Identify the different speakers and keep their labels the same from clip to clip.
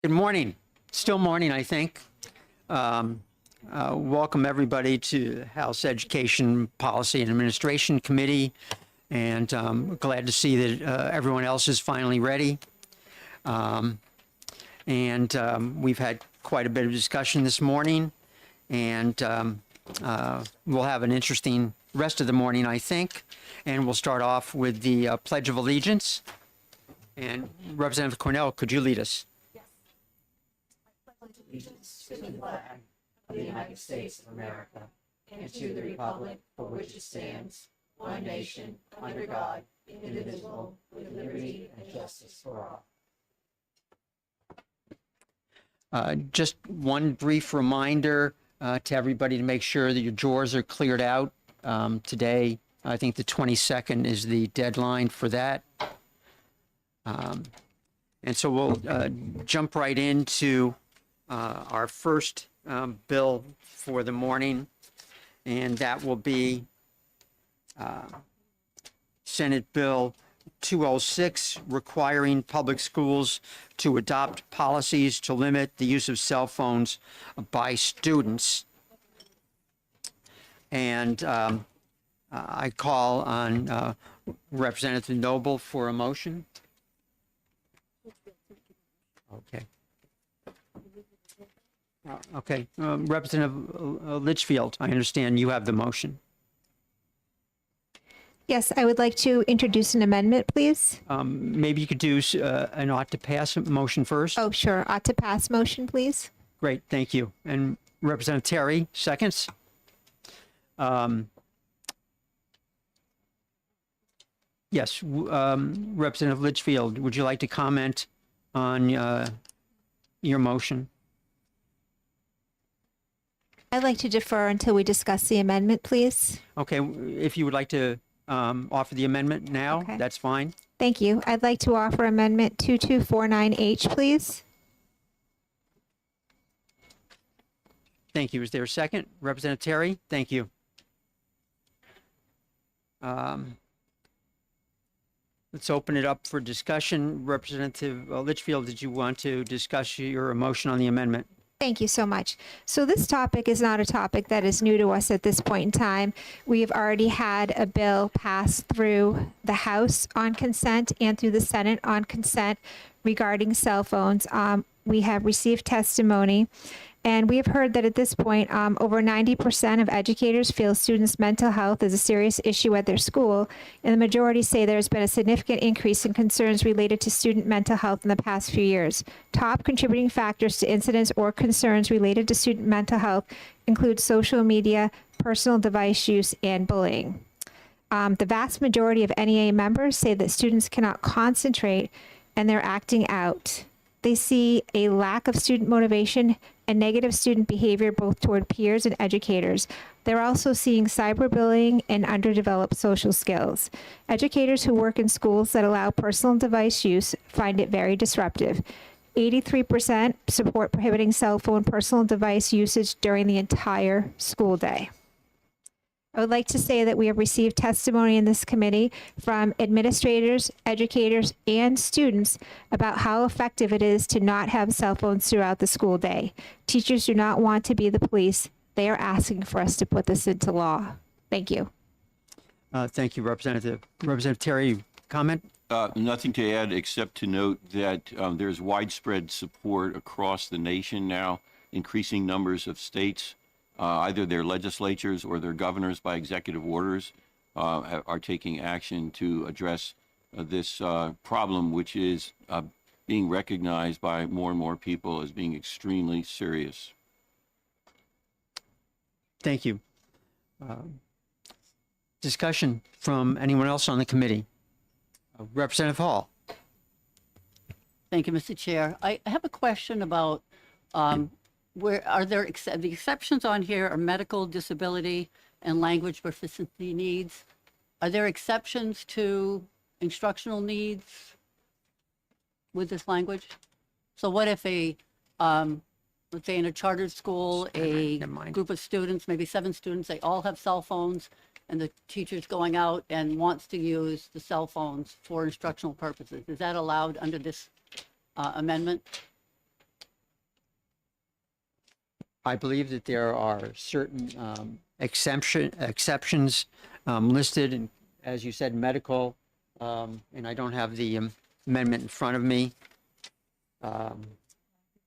Speaker 1: Good morning. Still morning, I think. Welcome everybody to the House Education Policy and Administration Committee, and glad to see that everyone else is finally ready. We've had quite a bit of discussion this morning, and we'll have an interesting rest of the morning, I think. And we'll start off with the Pledge of Allegiance. And Representative Cornell, could you lead us?
Speaker 2: Allegiance to the flag of the United States of America and to the republic for which it stands, one nation, under God, indivisible, with liberty and justice for all.
Speaker 1: Just one brief reminder to everybody to make sure that your drawers are cleared out. Today, I think the 22nd is the deadline for that. And so we'll jump right into our first bill for the morning, and that will be Senate Bill 206, requiring public schools to adopt policies to limit the use of cell phones by students. And I call on Representative Noble for a motion. Okay. Okay, Representative Litchfield, I understand you have the motion.
Speaker 3: Yes, I would like to introduce an amendment, please.
Speaker 1: Maybe you could do an ought to pass motion first?
Speaker 3: Oh, sure. Ought to pass motion, please.
Speaker 1: Great, thank you. And Representative Terry, seconds. Yes, Representative Litchfield, would you like to comment on your motion?
Speaker 3: I'd like to defer until we discuss the amendment, please.
Speaker 1: Okay, if you would like to offer the amendment now,
Speaker 3: Okay.
Speaker 1: that's fine.
Speaker 3: Thank you. I'd like to offer amendment 2249H, please.
Speaker 1: Thank you. Is there a second? Representative Terry, thank you. Let's open it up for discussion. Representative Litchfield, did you want to discuss your motion on the amendment?
Speaker 3: Thank you so much. So this topic is not a topic that is new to us at this point in time. We have already had a bill pass through the House on consent and through the Senate on consent regarding cell phones. We have received testimony, and we have heard that at this point, over 90% of educators feel students' mental health is a serious issue at their school, and the majority say there's been a significant increase in concerns related to student mental health in the past few years. Top contributing factors to incidents or concerns related to student mental health include social media, personal device use, and bullying. The vast majority of NEA members say that students cannot concentrate and they're acting out. They see a lack of student motivation and negative student behavior both toward peers and educators. They're also seeing cyberbullying and underdeveloped social skills. Educators who work in schools that allow personal device use find it very disruptive. 83% support prohibiting cell phone personal device usage during the entire school day. I would like to say that we have received testimony in this committee from administrators, educators, and students about how effective it is to not have cell phones throughout the school day. Teachers do not want to be the police. They are asking for us to put this into law. Thank you.
Speaker 1: Thank you, Representative. Representative Terry, comment?
Speaker 4: Nothing to add except to note that there's widespread support across the nation now, increasing numbers of states. Either their legislatures or their governors by executive orders are taking action to address this problem, which is being recognized by more and more people as being extremely serious.
Speaker 1: Thank you. Discussion from anyone else on the committee? Representative Hall.
Speaker 5: Thank you, Mr. Chair. I have a question about where are there the exceptions on here are medical, disability, and language proficiency needs. Are there exceptions to instructional needs with this language? So what if a, let's say in a chartered school, a group of students, maybe 7 students, they all have cell phones, and the teacher's going out and wants to use the cell phones for instructional purposes? Is that allowed under this amendment?
Speaker 1: I believe that there are certain exceptions listed, and as you said, medical, and I don't have the amendment in front of me.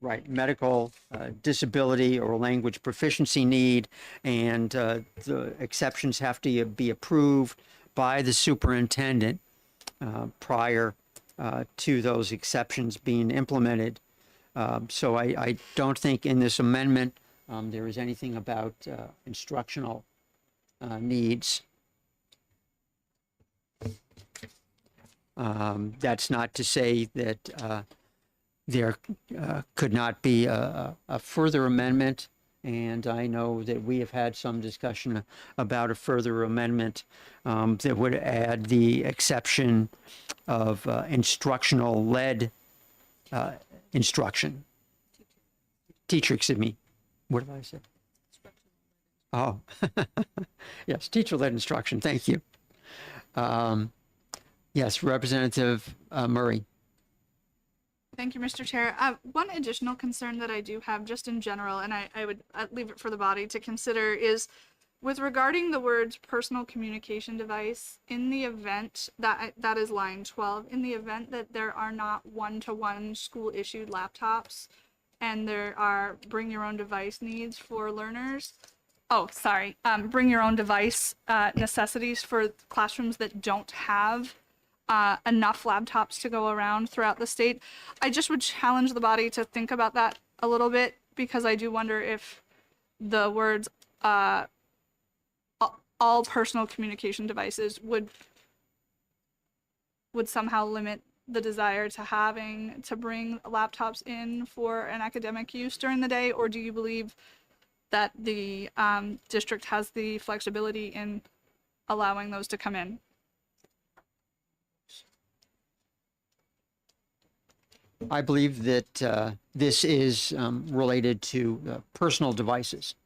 Speaker 1: Right, medical, disability or language proficiency need, and the exceptions have to be approved by the superintendent prior to those exceptions being implemented. So I don't think in this amendment there is anything about instructional needs. That's not to say that there could not be a further amendment, and I know that we have had some discussion about a further amendment that would add the exception of instructional-led instruction. Teacher, excuse me. What did I say? Oh, yes, teacher-led instruction. Thank you. Yes, Representative Murray.
Speaker 6: Thank you, Mr. Chair. One additional concern that I do have just in general, and I would leave it for the body to consider, is with regarding the words personal communication device, in the event that is line 12, in the event that there are not one-to-one school issued laptops and there are bring your own device needs for learners. Bring your own device necessities for classrooms that don't have enough laptops to go around throughout the state. I just would challenge the body to think about that a little bit, because I do wonder if the words all personal communication devices would somehow limit the desire to bring laptops in for an academic use during the day, or do you believe that the district has the flexibility in allowing those to come in?
Speaker 1: I believe that this is related to personal devices,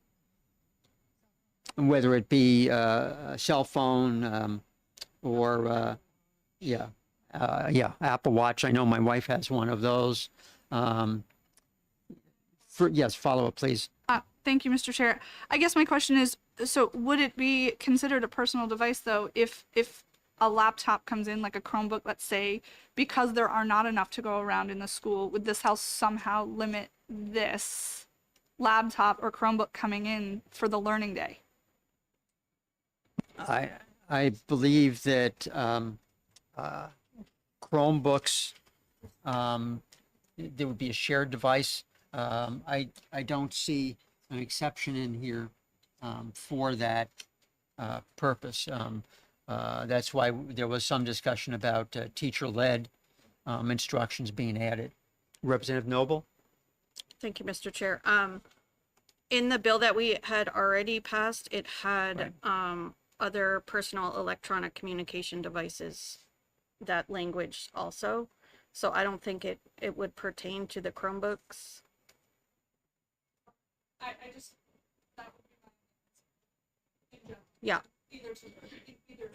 Speaker 1: whether it be a cell phone or, Apple Watch. I know my wife has one of those. Yes, follow up, please.
Speaker 6: Thank you, Mr. Chair. I guess my question is, so would it be considered a personal device, though, if a laptop comes in, like a Chromebook, let's say, because there are not enough to go around in the school? Would this house somehow limit this laptop or Chromebook coming in for the learning day?
Speaker 1: I believe that Chromebooks, there would be a shared device. I don't see an exception in here for that purpose. That's why there was some discussion about teacher-led instructions being added. Representative Noble?
Speaker 7: Thank you, Mr. Chair. In the bill that we had already passed, it had other personal electronic communication devices, that language also. So I don't think it would pertain to the Chromebooks.
Speaker 6: I just, that would be my,
Speaker 7: Yeah.
Speaker 6: either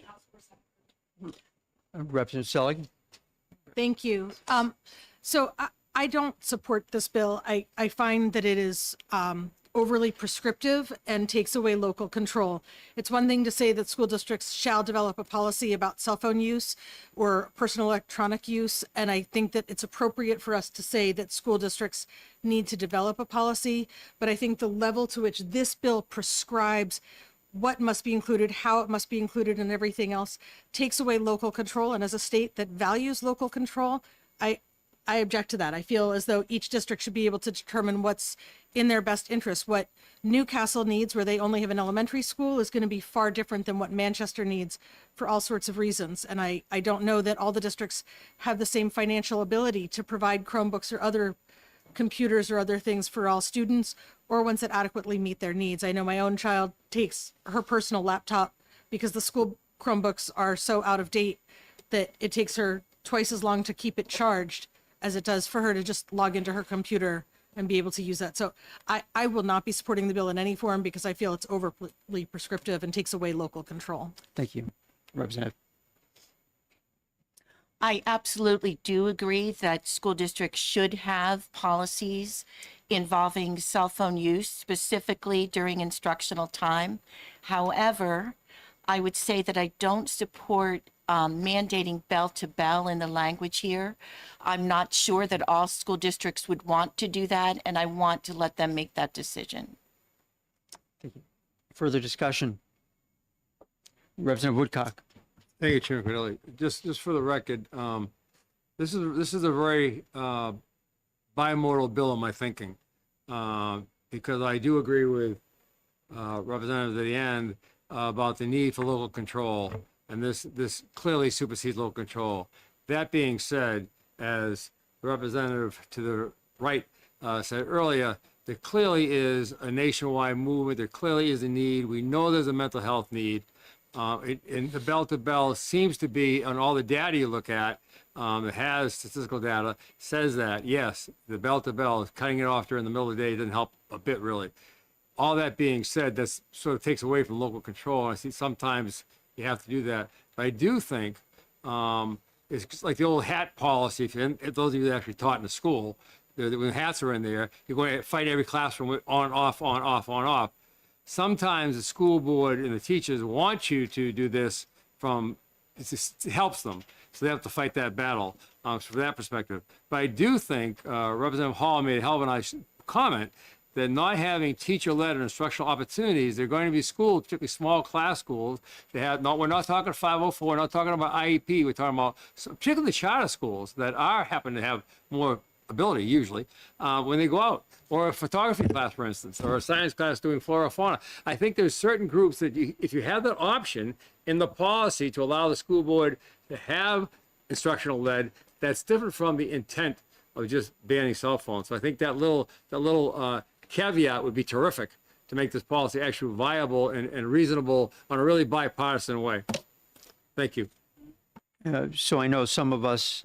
Speaker 6: house or Senate.
Speaker 1: Representative Selig?
Speaker 8: Thank you. So I don't support this bill. I find that it is overly prescriptive and takes away local control. It's one thing to say that school districts shall develop a policy about cell phone use or personal electronic use, and I think that it's appropriate for us to say that school districts need to develop a policy, but I think the level to which this bill prescribes what must be included, how it must be included, and everything else takes away local control. And as a state that values local control, I object to that. I feel as though each district should be able to determine what's in their best interest. What Newcastle needs, where they only have an elementary school, is going to be far different than what Manchester needs for all sorts of reasons. And I don't know that all the districts have the same financial ability to provide Chromebooks or other computers or other things for all students, or ones that adequately meet their needs. I know my own child takes her personal laptop because the school Chromebooks are so out of date that it takes her twice as long to keep it charged as it does for her to just log into her computer and be able to use that. So I will not be supporting the bill in any form because I feel it's overly prescriptive and takes away local control.
Speaker 1: Thank you. Representative?
Speaker 2: I absolutely do agree that school districts should have policies
Speaker 9: involving cell phone use specifically during instructional time. However, I would say that I don't support mandating bell to bell in the language here. I'm not sure that all school districts would want to do that, and I want to let them make that decision.
Speaker 1: Further discussion? Representative Woodcock.
Speaker 10: Thank you, Chairman Corneli. Just for the record, this is a very bimodal bill in my thinking, because I do agree with representatives at the end about the need for local control, and this clearly supersedes local control. That being said, as the representative to the right said earlier, there clearly is a nationwide movement. There clearly is a need. We know there's a mental health need. And the bell-to-bell seems to be, on all the data you look at, that has statistical data, says that, yes, the bell-to-bell, cutting it off during the middle of the day doesn't help a bit, really. All that being said, that sort of takes away from local control. I see sometimes you have to do that. But I do think it's like the old hat policy. If those of you that actually taught in the school, when hats are in there, you're going to fight every classroom with on, off, on, off, on, off. Sometimes the school board and the teachers want you to do this it helps them. So they have to fight that battle from that perspective. But I do think Representative Hall made a hell of a nice comment that not having teacher-led or instructional opportunities, they're going to be schools, particularly small class schools, we're not talking 504, we're not talking about IEP, we're talking about particularly charter schools that happen to have more ability usually when they go out, or a photography class, for instance, or a science class doing flora fauna. I think there's certain groups that if you have that option in the policy to allow the school board to have instructional led, that's different from the intent of just banning cell phones. So I think that little caveat would be terrific to make this policy actually viable and reasonable on a really bipartisan way. Thank you.
Speaker 1: So I know some of us,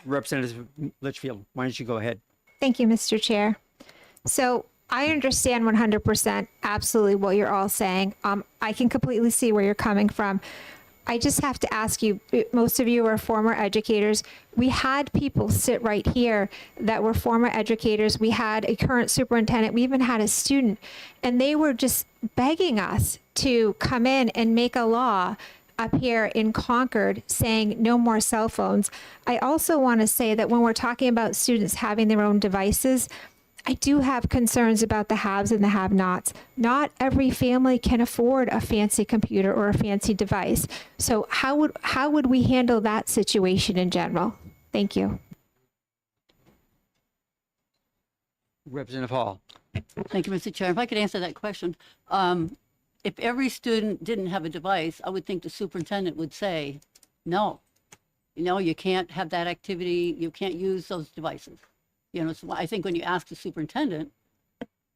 Speaker 1: Representative Litchfield, why don't you go ahead?
Speaker 3: Thank you, Mr. Chair. So I understand 100% absolutely what you're all saying. I can completely see where you're coming from. I just have to ask you, most of you are former educators. We had people sit right here that were former educators. We had a current superintendent. We even had a student. And they were just begging us to come in and make a law up here in Concord saying no more cell phones. I also want to say that when we're talking about students having their own devices, I do have concerns about the haves and the have-nots. Not every family can afford a fancy computer or a fancy device. So how would we handle that situation in general? Thank you.
Speaker 1: Representative Hall.
Speaker 5: Thank you, Mr. Chair. If I could answer that question. If every student didn't have a device, I would think the superintendent would say, no, you can't have that activity. You can't use those devices. So I think when you ask the superintendent,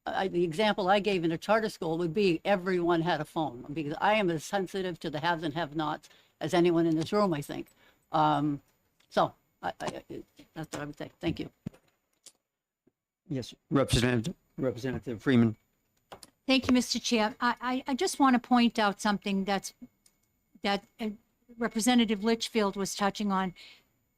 Speaker 5: the example I gave in a charter school would be everyone had a phone, because I am as sensitive to the haves and have-nots as anyone in this room, I think. So that's what I would say. Thank you.
Speaker 1: Yes, Representative Freeman.
Speaker 2: Thank you, Mr. Chair. I just want to point out something that Representative Litchfield was touching on.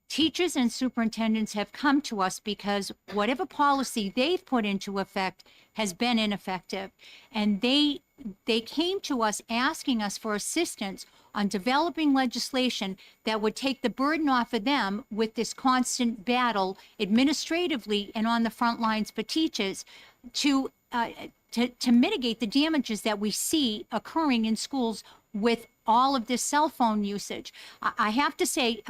Speaker 2: Teachers and superintendents have come to us because whatever policy they've put into effect has been ineffective. And they came to us asking us for assistance on developing legislation that would take the burden off of them with this constant battle administratively and on the front lines for teachers to mitigate the damages that we see occurring in schools with all of this cell phone usage. I have to say,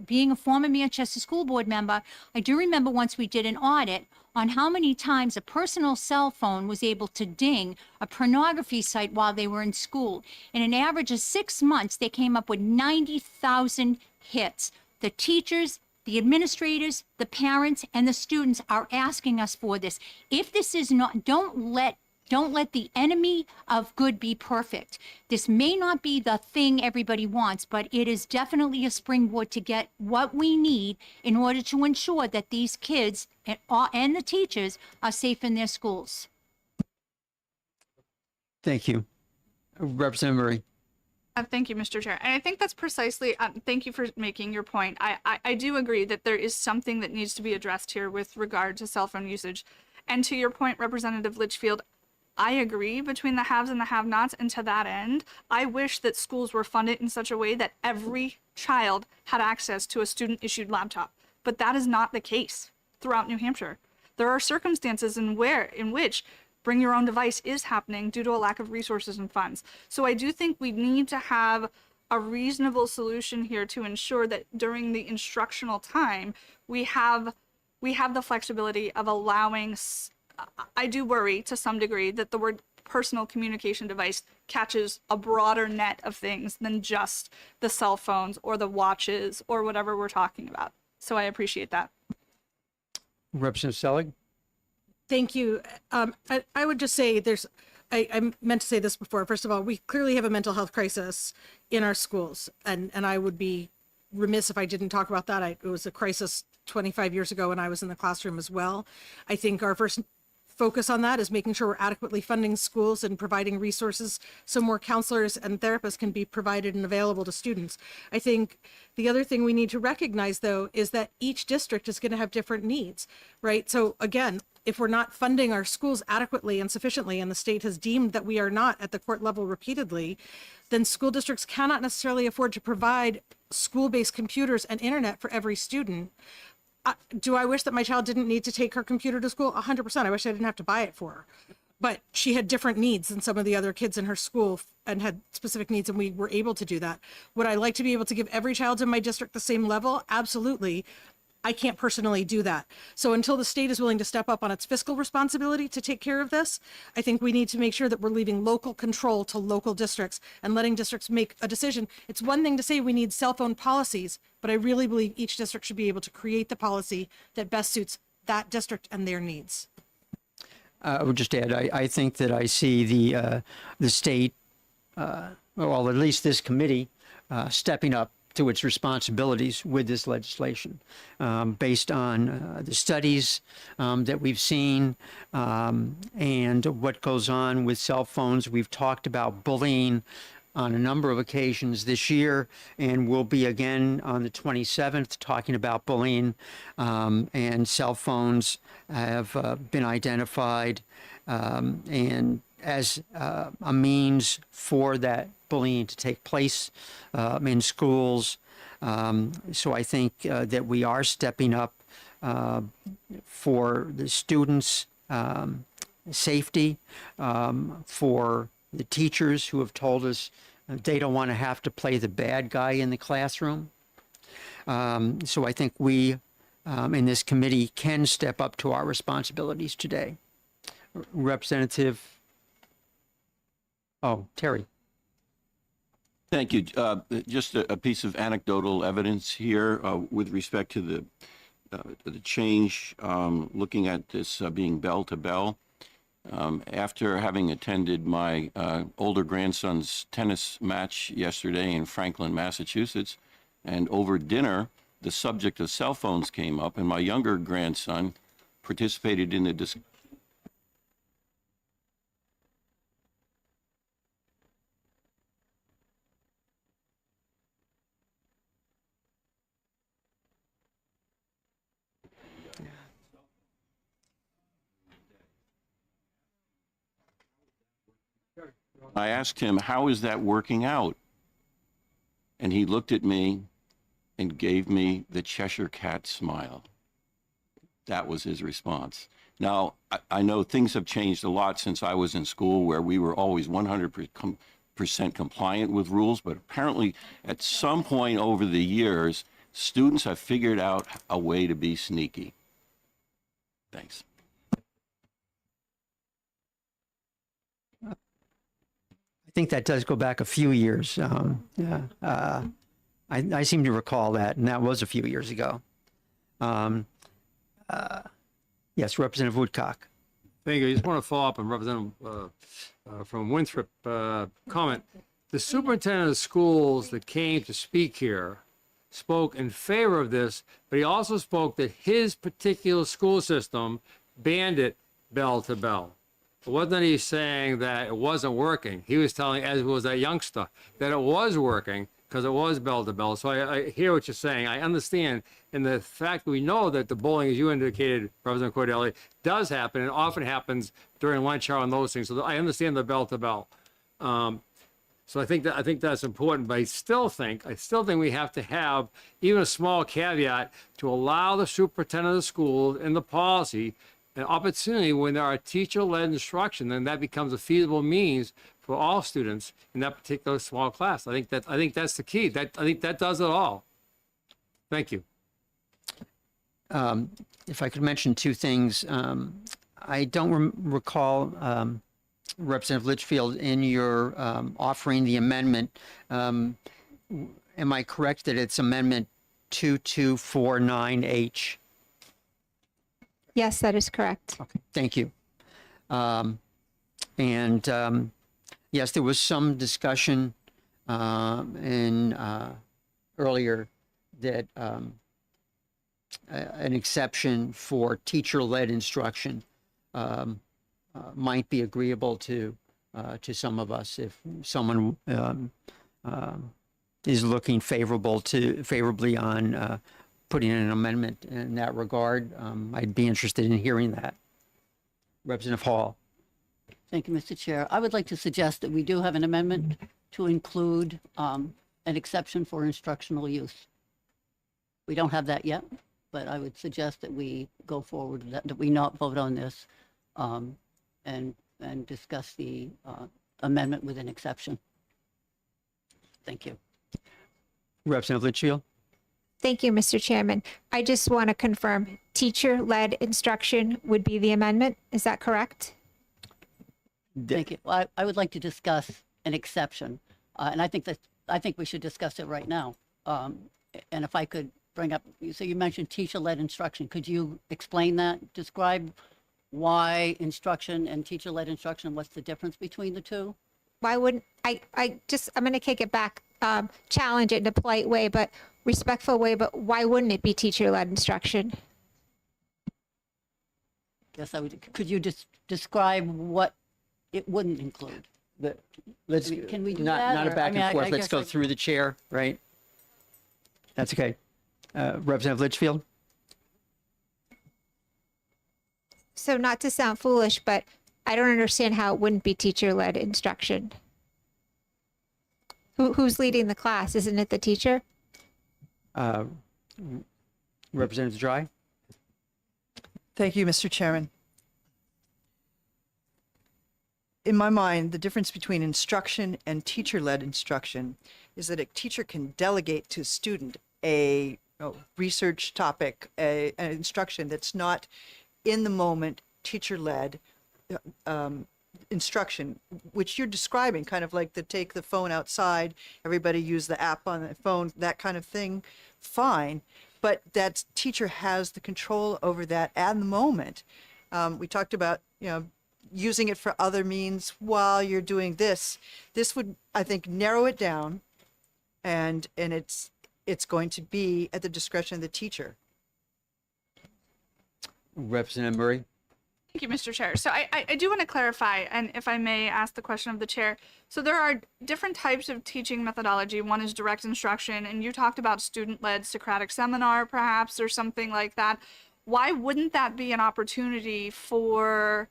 Speaker 2: being a former Manchester School Board member, I do remember once we did an audit on how many times a personal cell phone was able to ding a pornography site while they were in school. In an average of 6 months, they came up with 90,000 hits. The teachers, the administrators, the parents, and the students are asking us for this. If this is not, don't let the enemy of good be perfect. This may not be the thing everybody wants, but it is definitely a springboard to get what we need in order to ensure that these kids and the teachers are safe in their schools.
Speaker 1: Thank you. Representative Murray.
Speaker 6: Thank you, Mr. Chair. And I think that's precisely, thank you for making your point. I do agree that there is something that needs to be addressed here with regard to cell phone usage. And to your point, Representative Litchfield, I agree between the haves and the have-nots, and to that end, I wish that schools were funded in such a way that every child had access to a student-issued laptop. But that is not the case throughout New Hampshire. There are circumstances in which bring your own device is happening due to a lack of resources and funds. So I do think we need to have a reasonable solution here to ensure that during the instructional time, we have the flexibility of allowing, I do worry to some degree that the word personal communication device catches a broader net of things than just the cell phones or the watches or whatever we're talking about. So I appreciate that.
Speaker 1: Representative Selig?
Speaker 8: Thank you. I would just say I meant to say this before. First of all, we clearly have a mental health crisis in our schools, and I would be remiss if I didn't talk about that. It was a crisis 25 years ago when I was in the classroom as well. I think our first focus on that is making sure we're adequately funding schools and providing resources so more counselors and therapists can be provided and available to students. I think the other thing we need to recognize, though, is that each district is going to have different needs, right? So again, if we're not funding our schools adequately and sufficiently, and the state has deemed that we are not at the court level repeatedly, then school districts cannot necessarily afford to provide school-based computers and internet for every student. Do I wish that my child didn't need to take her computer to school? 100%. I wish I didn't have to buy it for her. But she had different needs than some of the other kids in her school and had specific needs, and we were able to do that. Would I like to be able to give every child in my district the same level? Absolutely. I can't personally do that. So until the state is willing to step up on its fiscal responsibility to take care of this, I think we need to make sure that we're leaving local control to local districts and letting districts make a decision. It's one thing to say we need cell phone policies, but I really believe each district should be able to create the policy that best suits that district and their needs.
Speaker 1: I would just add, I think that I see the state, well, at least this committee, stepping up to its responsibilities with this legislation, based on the studies that we've seen and what goes on with cell phones. We've talked about bullying on a number of occasions this year, and we'll be again on the 27th talking about bullying, and cell phones have been identified and as a means for that bullying to take place in schools. So I think that we are stepping up for the students' safety, for the teachers who have told us they don't want to have to play the bad guy in the classroom. So I think we in this committee can step up to our responsibilities today. Representative, Terry.
Speaker 4: Thank you. Just a piece of anecdotal evidence here with respect to the change, looking at this being bell to bell. After having attended my older grandson's tennis match yesterday in Franklin, Massachusetts, and over dinner, the subject of cell phones came up, and my younger grandson participated in the discussion. I asked him, how is that working out? And he looked at me and gave me the Cheshire Cat smile. That was his response. Now, I know things have changed a lot since I was in school, where we were always 100% compliant with rules, but apparently at some point over the years, students have figured out a way to be sneaky. Thanks.
Speaker 1: I think that does go back a few years. I seem to recall that, and that was a few years ago. Yes, Representative Woodcock.
Speaker 10: Thank you. I just want to follow up on Representative from Winthrop comment. The superintendent of schools that came to speak here spoke in favor of this, but he also spoke that his particular school system banned it bell to bell. It wasn't he saying that it wasn't working. He was telling, as was that youngster, that it was working because it was bell to bell. So I hear what you're saying. I understand. And the fact that we know that the bullying, as you indicated, Representative Cordelli, does happen and often happens during lunch hour and those things. So I understand the bell to bell. So I think that's important, but I still think we have to have even a small caveat to allow the superintendent of the school in the policy an opportunity when there are teacher-led instruction, then that becomes a feasible means for all students in that particular small class. I think that's the key. I think that does it all. Thank you.
Speaker 1: If I could mention two things, I don't recall Representative Litchfield in your offering the amendment. Am I correct that it's Amendment 2249H?
Speaker 3: Yes, that is correct.
Speaker 1: Okay, thank you. Yes, there was some discussion earlier that an exception for teacher-led instruction might be agreeable to some of us if someone is looking favorably on putting in an amendment in that regard. I'd be interested in hearing that. Representative Hall.
Speaker 5: Thank you, Mr. Chair. I would like to suggest that we do have an amendment to include an exception for instructional use. We don't have that yet, but I would suggest that we go forward, that we not vote on this and discuss the amendment with an exception. Thank you.
Speaker 1: Representative Litchfield.
Speaker 3: Thank you, Mr. Chairman. I just want to confirm teacher-led instruction would be the amendment. Is that correct?
Speaker 5: Thank you. I would like to discuss an exception, and I think we should discuss it right now. And if I could bring up, so you mentioned teacher-led instruction. Could you explain that? Describe why instruction and teacher-led instruction, what's the difference between the two?
Speaker 3: Why wouldn't I'm going to kick it back, challenge it in a polite way, but respectful way, but why wouldn't it be teacher-led instruction?
Speaker 5: Yes, I would. Could you just describe what it wouldn't include?
Speaker 1: Let's
Speaker 5: Can we do
Speaker 1: not
Speaker 5: that,
Speaker 1: a
Speaker 5: or-
Speaker 1: back
Speaker 5: I mean,
Speaker 1: and forth.
Speaker 5: I
Speaker 1: Let's
Speaker 5: guess
Speaker 1: go
Speaker 5: I-
Speaker 1: through the chair, right? That's okay. Representative Litchfield.
Speaker 3: So not to sound foolish, but I don't understand how it wouldn't be teacher-led instruction. Who's leading the class? Isn't it the teacher?
Speaker 1: Representative Dry.
Speaker 2: Thank you, Mr. Chairman. In my mind, the difference between instruction and teacher-led instruction is that a teacher can delegate to a student a research topic, an instruction that's not in the moment teacher-led instruction, which you're describing, kind of like take the phone outside, everybody use the app on the phone, that kind of thing, fine. But that teacher has the control over that at the moment. We talked about, using it for other means while you're doing this. This would, I think, narrow it down, and it's going to be at the discretion of the teacher.
Speaker 1: Representative Murray.
Speaker 6: Thank you, Mr. Chair. So I do want to clarify, and if I may ask the question of the chair. So there are different types of teaching methodology. One is direct instruction, and you talked about student-led Socratic seminar, perhaps, or something like that. Why wouldn't that be an opportunity for,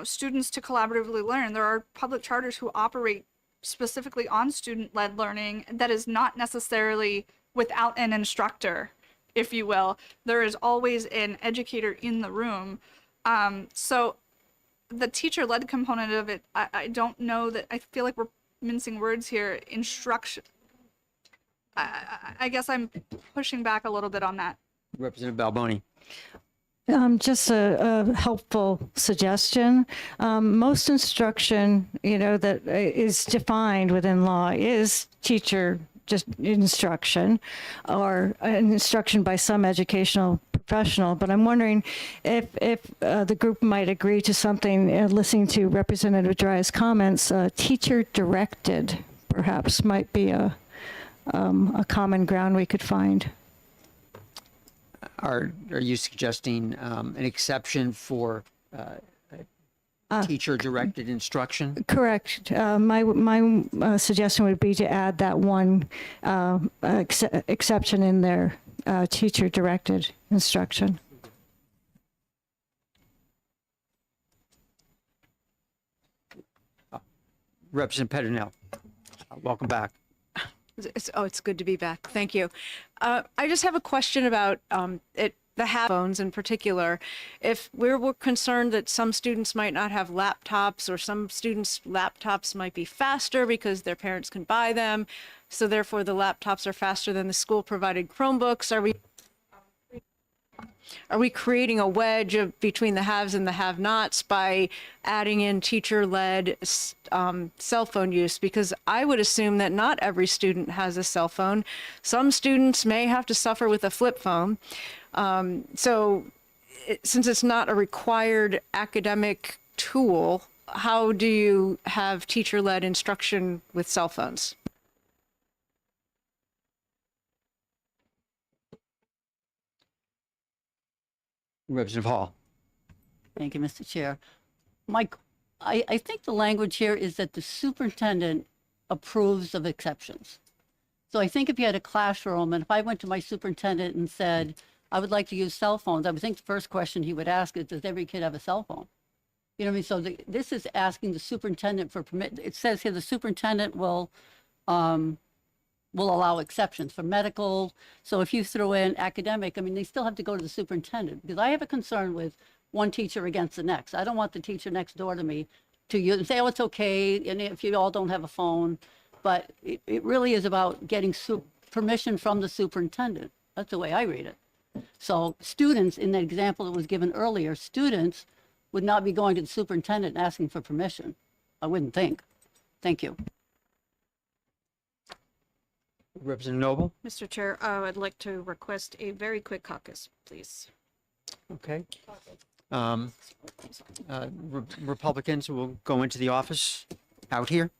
Speaker 6: students to collaboratively learn? There are public charters who operate specifically on student-led learning that is not necessarily without an instructor, if you will. There is always an educator in the room. So the teacher-led component of it, I don't know that, I feel like we're mincing words here. Instruction. I guess I'm pushing back a little bit on that.
Speaker 1: Representative Balboni.
Speaker 11: Just a helpful suggestion. Most instruction, that is defined within law is teacher just instruction or an instruction by some educational professional. But I'm wondering if the group might agree to something, listening to Representative Dry's comments, teacher directed perhaps might be a common ground we could find.
Speaker 1: Are you suggesting an exception for teacher-directed instruction.
Speaker 11: Correct. My suggestion would be to add that one exception in there, teacher-directed instruction.
Speaker 1: Representative Pettinell, welcome back.
Speaker 12: It's good to be back. Thank you. I just have a question about the phones in particular. If we're concerned that some students might not have laptops, or some students' laptops might be faster because their parents can buy them, so therefore the laptops are faster than the school-provided Chromebooks, are we creating a wedge between the haves and the have-nots by adding in teacher-led cell phone use? Because I would assume that not every student has a cell phone. Some students may have to suffer with a flip phone. Since it's not a required academic tool, how do you have teacher-led instruction with cell phones?
Speaker 1: Representative Hall.
Speaker 5: Thank you, Mr. Chair. Mike, I think the language here is that the superintendent approves of exceptions. So I think if you had a classroom, and if I went to my superintendent and said, I would like to use cell phones, I would think the first question he would ask is, does every kid have a cell phone? You know what I mean? So this is asking the superintendent for permit. It says here the superintendent will allow exceptions for medical. So if you throw in academic, I mean, they still have to go to the superintendent, because I have a concern with one teacher against the next. I don't want the teacher next door to me to use and say, oh, it's okay, and if you all don't have a phone. But it really is about getting permission from the superintendent. That's the way I read it. So students, in the example that was given earlier, students would not be going to the superintendent and asking for permission. I wouldn't think. Thank you.
Speaker 1: Representative Noble.
Speaker 7: Mr. Chair, I'd like to request a very quick caucus, please.
Speaker 1: Okay. Republicans will go into the office out here.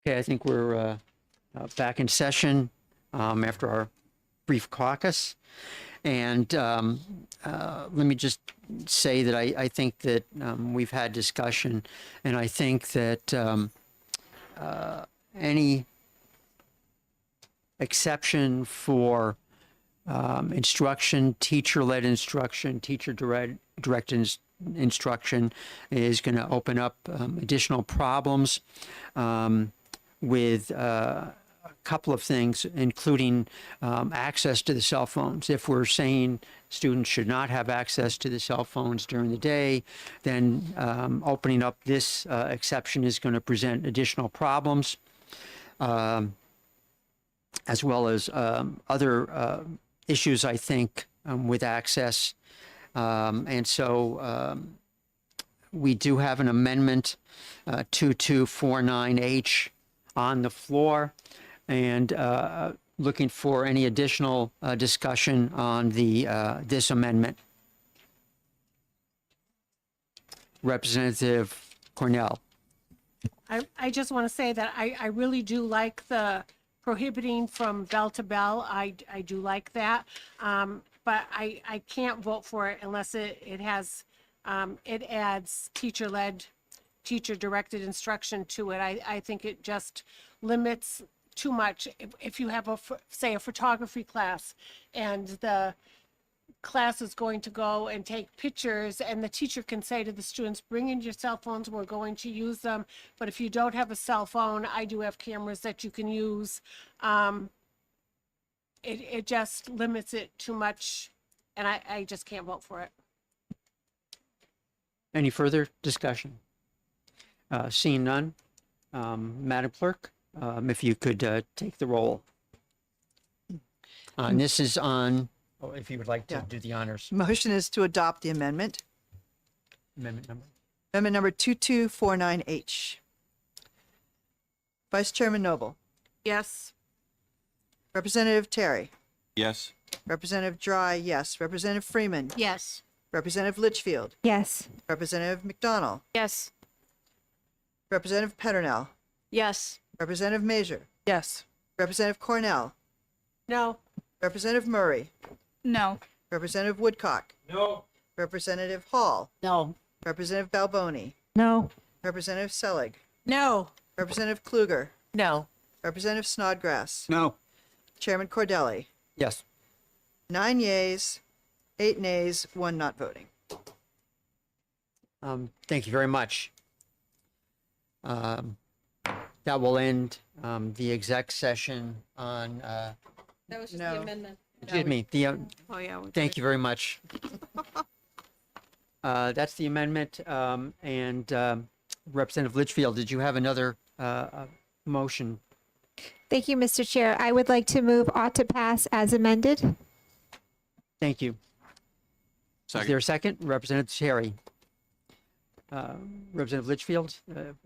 Speaker 1: Okay, I think we're back in session after our brief caucus. And let me just say that I think that we've had discussion, and I think that any exception for instruction, teacher-led instruction, teacher-directed instruction is going to open up additional problems with a couple of things, including access to the cell phones. If we're saying students should not have access to the cell phones during the day, then opening up this exception is going to present additional problems, as well as other issues, I think, with access. And so we do have an amendment, 2249H, on the floor, and looking for any additional discussion on this amendment. Representative Cornell.
Speaker 13: I just want to say that I really do like the prohibiting from bell to bell. I do like that. But I can't vote for it unless it has, it adds teacher-led, teacher-directed instruction to it. I think it just limits too much. If you have say a photography class and the class is going to go and take pictures, and the teacher can say to the students, bring in your cell phones, we're going to use them. But if you don't have a cell phone, I do have cameras that you can use. It just limits it too much, and I just can't vote for it.
Speaker 1: Any further discussion? Seeing none, Madam Clerk, if you could take the roll. And this is on, if you would like to do the honors.
Speaker 2: Motion is to adopt the amendment.
Speaker 1: Amendment number.
Speaker 2: Amendment number 2249H. Vice Chairman Noble.
Speaker 7: Yes.
Speaker 2: Representative Terry.
Speaker 4: Yes.
Speaker 2: Representative Dry, yes. Representative Freeman.
Speaker 5: Yes.
Speaker 2: Representative Litchfield.
Speaker 3: Yes.
Speaker 2: Representative McDonald.
Speaker 7: Yes.
Speaker 2: Representative Peternell.
Speaker 7: Yes.
Speaker 2: Representative Major.
Speaker 12: Yes.
Speaker 2: Representative Cornell.
Speaker 13: No.
Speaker 2: Representative Murray.
Speaker 6: No.
Speaker 2: Representative Woodcock.
Speaker 10: No.
Speaker 2: Representative Hall.
Speaker 5: No.
Speaker 2: Representative Balboni.
Speaker 11: No.
Speaker 2: Representative Selig.
Speaker 13: No.
Speaker 2: Representative Kluger.
Speaker 9: No.
Speaker 2: Representative Snodgrass.
Speaker 10: No.
Speaker 2: Chairman Cordelli.
Speaker 1: Yes.
Speaker 2: 9 yeas, 8 nays, 1 not voting.
Speaker 1: Thank you very much. That will end the exec session on,
Speaker 7: That was
Speaker 2: just the No.
Speaker 7: amendment.
Speaker 1: excuse me,
Speaker 7: Oh, yeah.
Speaker 1: thank you very much. That's the amendment. And Representative Litchfield, did you have another motion?
Speaker 3: Thank you, Mr. Chair. I would like to move ought to pass as amended.
Speaker 1: Thank you. Is there a second? Representative Terry. Representative Litchfield,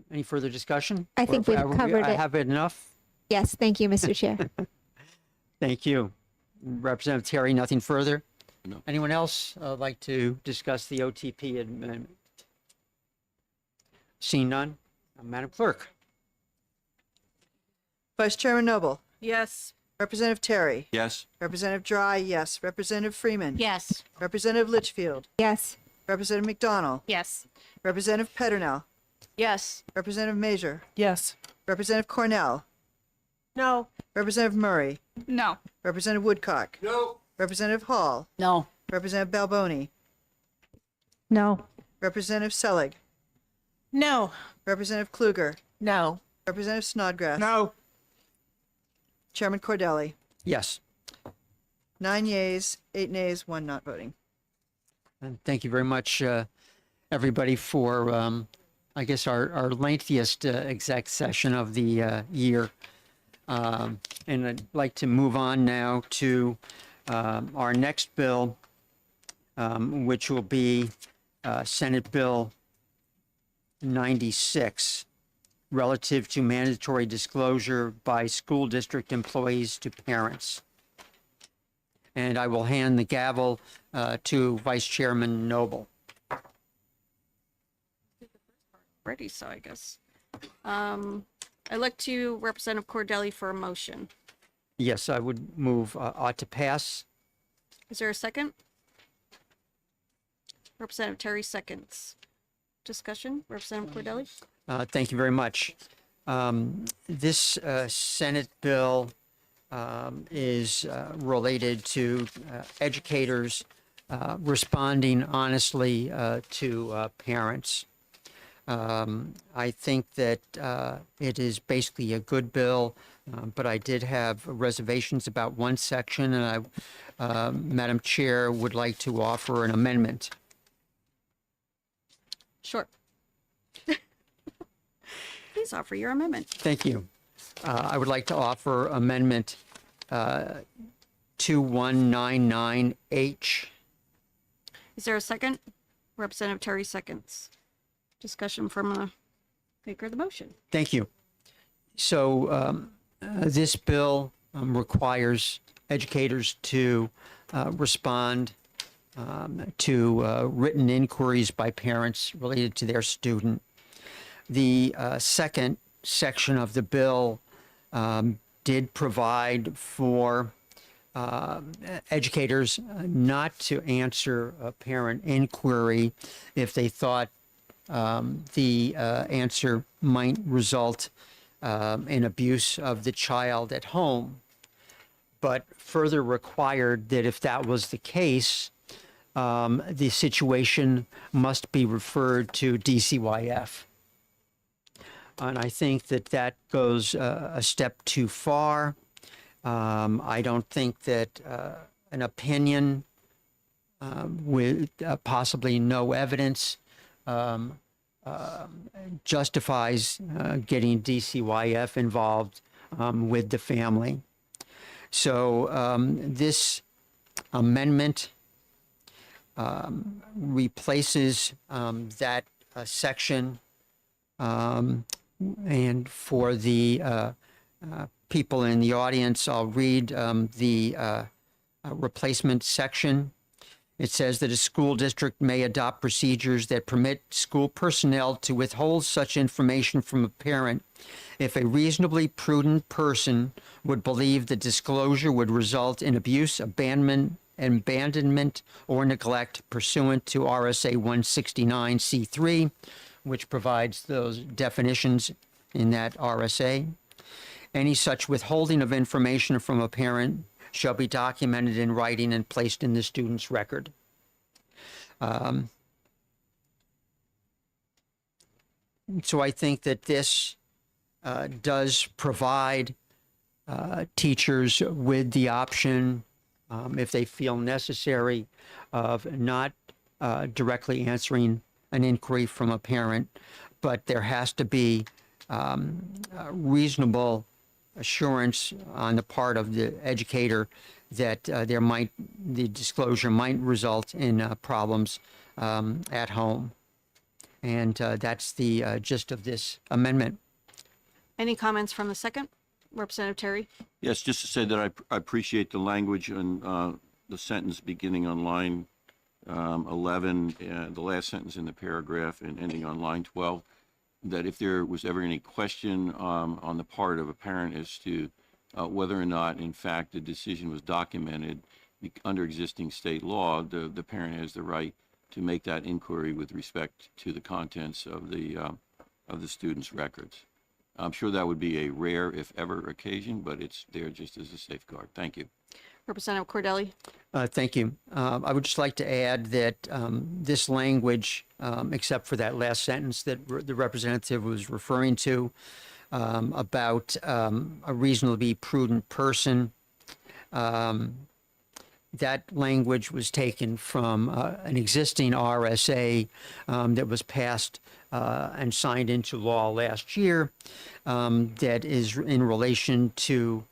Speaker 1: any further discussion?
Speaker 3: I think we've covered
Speaker 1: I
Speaker 3: it.
Speaker 1: have enough?
Speaker 3: Yes, thank you, Mr. Chair.
Speaker 1: Thank you. Representative Terry, nothing further?
Speaker 4: No.
Speaker 1: Anyone else like to discuss the OTP amendment? Seeing none, Madam Clerk.
Speaker 2: Vice Chairman Noble.
Speaker 7: Yes.
Speaker 2: Representative Terry.
Speaker 4: Yes.
Speaker 2: Representative Dry, yes. Representative Freeman.
Speaker 5: Yes.
Speaker 2: Representative Litchfield.
Speaker 3: Yes.
Speaker 2: Representative McDonald.
Speaker 7: Yes.
Speaker 2: Representative Peternell.
Speaker 7: Yes.
Speaker 2: Representative Major.
Speaker 12: Yes.
Speaker 2: Representative Cornell.
Speaker 13: No.
Speaker 2: Representative Murray.
Speaker 6: No.
Speaker 2: Representative Woodcock.
Speaker 10: No.
Speaker 2: Representative Hall.
Speaker 5: No.
Speaker 2: Representative Balboni.
Speaker 11: No.
Speaker 2: Representative Selig.
Speaker 13: No.
Speaker 2: Representative Kluger.
Speaker 9: No.
Speaker 2: Representative Snodgrass.
Speaker 10: No.
Speaker 2: Chairman Cordelli.
Speaker 1: Yes.
Speaker 2: 9 yeas, 8 nays, 1 not voting.
Speaker 1: And thank you very much, everybody, for, I guess, our lengthiest exec session of the year. And I'd like to move on now to our next bill, which will be Senate Bill 96, relative to mandatory disclosure by school district employees to parents. And I will hand the gavel to Vice Chairman Noble.
Speaker 7: Ready, so I guess. I'd like to Representative Cordelli for a motion.
Speaker 1: Yes, I would move ought to pass.
Speaker 7: Is there a second? Representative Terry seconds. Discussion, Representative Cordelli?
Speaker 1: Thank you very much. This Senate bill is related to educators responding honestly to parents. I think that it is basically a good bill, but I did have reservations about one section, and I, Madam Chair, would like to offer an amendment.
Speaker 7: Sure. Please offer your amendment.
Speaker 1: Thank you. I would like to offer amendment 2199H.
Speaker 7: Is there a second? Representative Terry seconds. Discussion from the maker of the motion.
Speaker 1: Thank you. So this bill requires educators to respond to written inquiries by parents related to their student. The second section of the bill did provide for educators not to answer a parent inquiry if they thought the answer might result in abuse of the child at home, but further required that if that was the case, the situation must be referred to DCYF. And I think that that goes a step too far. I don't think that an opinion with possibly no evidence justifies getting DCYF involved with the family. So this amendment replaces that section, and for the people in the audience, I'll read the replacement section. It says that a school district may adopt procedures that permit school personnel to withhold such information from a parent if a reasonably prudent person would believe the disclosure would result in abuse, abandonment, or neglect pursuant to RSA 169C3, which provides those definitions in that RSA. Any such withholding of information from a parent shall be documented in writing and placed in the student's record. So I think that this does provide teachers with the option, if they feel necessary, of not directly answering an inquiry from a parent, but there has to be reasonable assurance on the part of the educator that the disclosure might result in problems at home. And that's the gist of this amendment.
Speaker 7: Any comments from the second? Representative Terry?
Speaker 4: Yes, just to say that I appreciate the language and the sentence beginning on line 11, the last sentence in the paragraph and ending on line 12, that if there was ever any question on the part of a parent as to whether or not, in fact, the decision was documented under existing state law, the parent has the right to make that inquiry with respect to the contents of the student's records. I'm sure that would be a rare, if ever, occasion, but it's there just as a safeguard. Thank you.
Speaker 7: Representative Cordelli?
Speaker 1: Thank you. I would just like to add that this language, except for that last sentence that the representative was referring to, about a reasonably prudent person, that language was taken from an existing RSA that was passed and signed into law last year, that is in relation to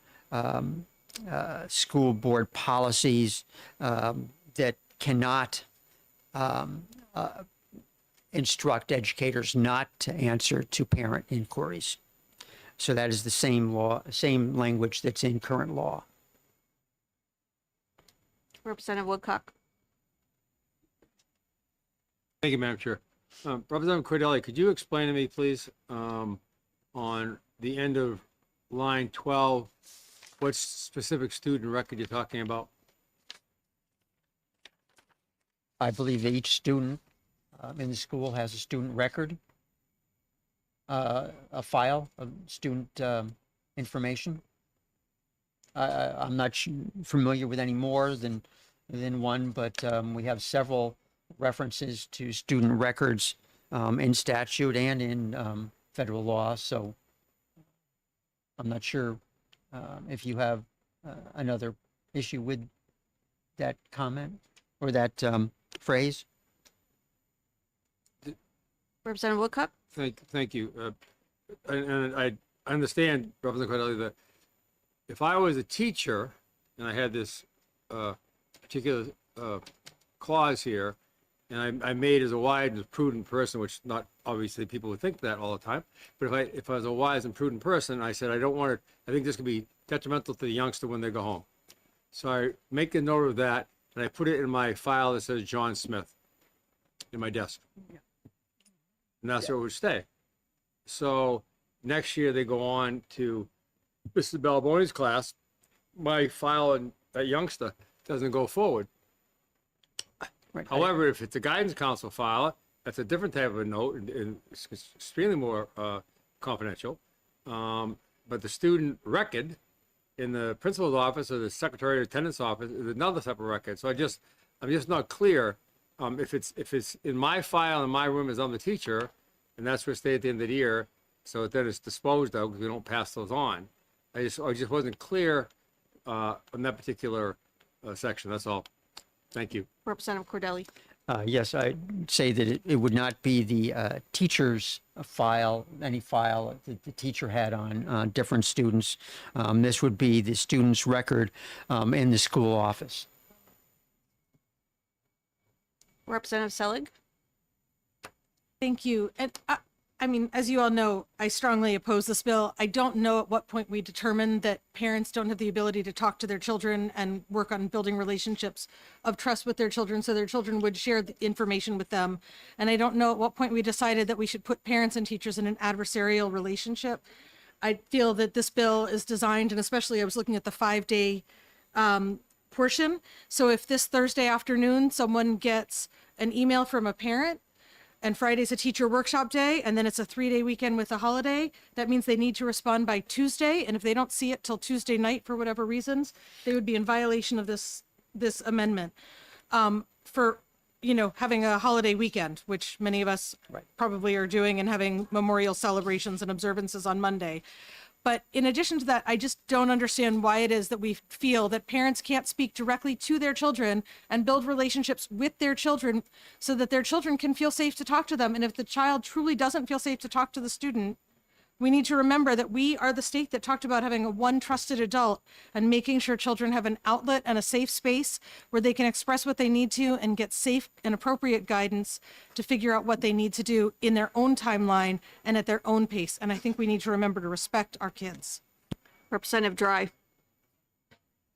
Speaker 1: school board policies that cannot instruct educators not to answer to parent inquiries. So that is the same law, same language that's in current law.
Speaker 7: Representative Woodcock?
Speaker 10: Thank you, Madam Chair. Representative Cordelli, could you explain to me, please, on the end of line 12, what specific student record you're talking about?
Speaker 1: I believe that each student in the school has a student record, a file of student information. I'm not familiar with any more than one, but we have several references to student records in statute and in federal law. So I'm not sure if you have another issue with that comment or that phrase.
Speaker 7: Representative Woodcock?
Speaker 10: Thank you. And I understand, Representative Cordelli, that if I was a teacher and I had this particular clause here, and I made as a wise and prudent person, which not obviously people would think that all the time, but if I was a wise and prudent person, I said I don't want it. I think this could be detrimental to the youngster when they go home. So I make a note of that, and I put it in my file that says John Smith in my desk, and that's where it would stay. So next year they go on to Mr. Balbone's class. My file and that youngster doesn't go forward.
Speaker 1: Right.
Speaker 10: However, if it's a guidance council file, that's a different type of a note, and it's extremely more confidential. But the student record in the principal's office or the secretary or attendant's office is another separate record. So I'm just not clear if it's in my file in my room as I'm the teacher, and that's where it stays at the end of the year. So then it's disposed of because we don't pass those on. I just wasn't clear on that particular section. That's all. Thank you.
Speaker 7: Representative Cordelli?
Speaker 1: Yes, I'd say that it would not be the teacher's file, any file that the teacher had on different students. This would be the student's record in the school office.
Speaker 7: Representative Selig?
Speaker 8: Thank you. And I mean, as you all know, I strongly oppose this bill. I don't know at what point we determine that parents don't have the ability to talk to their children and work on building relationships of trust with their children so their children would share the information with them. And I don't know at what point we decided that we should put parents and teachers in an adversarial relationship. I feel that this bill is designed, and especially I was looking at the 5-day portion. So if this Thursday afternoon someone gets an email from a parent, and Friday's a teacher workshop day, and then it's a 3-day weekend with a holiday, that means they need to respond by Tuesday. And if they don't see it till Tuesday night for whatever reasons, they would be in violation of this amendment for, having a holiday weekend, which many of us probably are doing, and having memorial celebrations and observances on Monday. But in addition to that, I just don't understand why it is that we feel that parents can't speak directly to their children and build relationships with their children so that their children can feel safe to talk to them. And if the child truly doesn't feel safe to talk to the student, we need to remember that we are the state that talked about having a one trusted adult and making sure children have an outlet and a safe space where they can express what they need to and get safe and appropriate guidance to figure out what they need to do in their own timeline and at their own pace. And I think we need to remember to respect our kids.
Speaker 7: Representative Dry?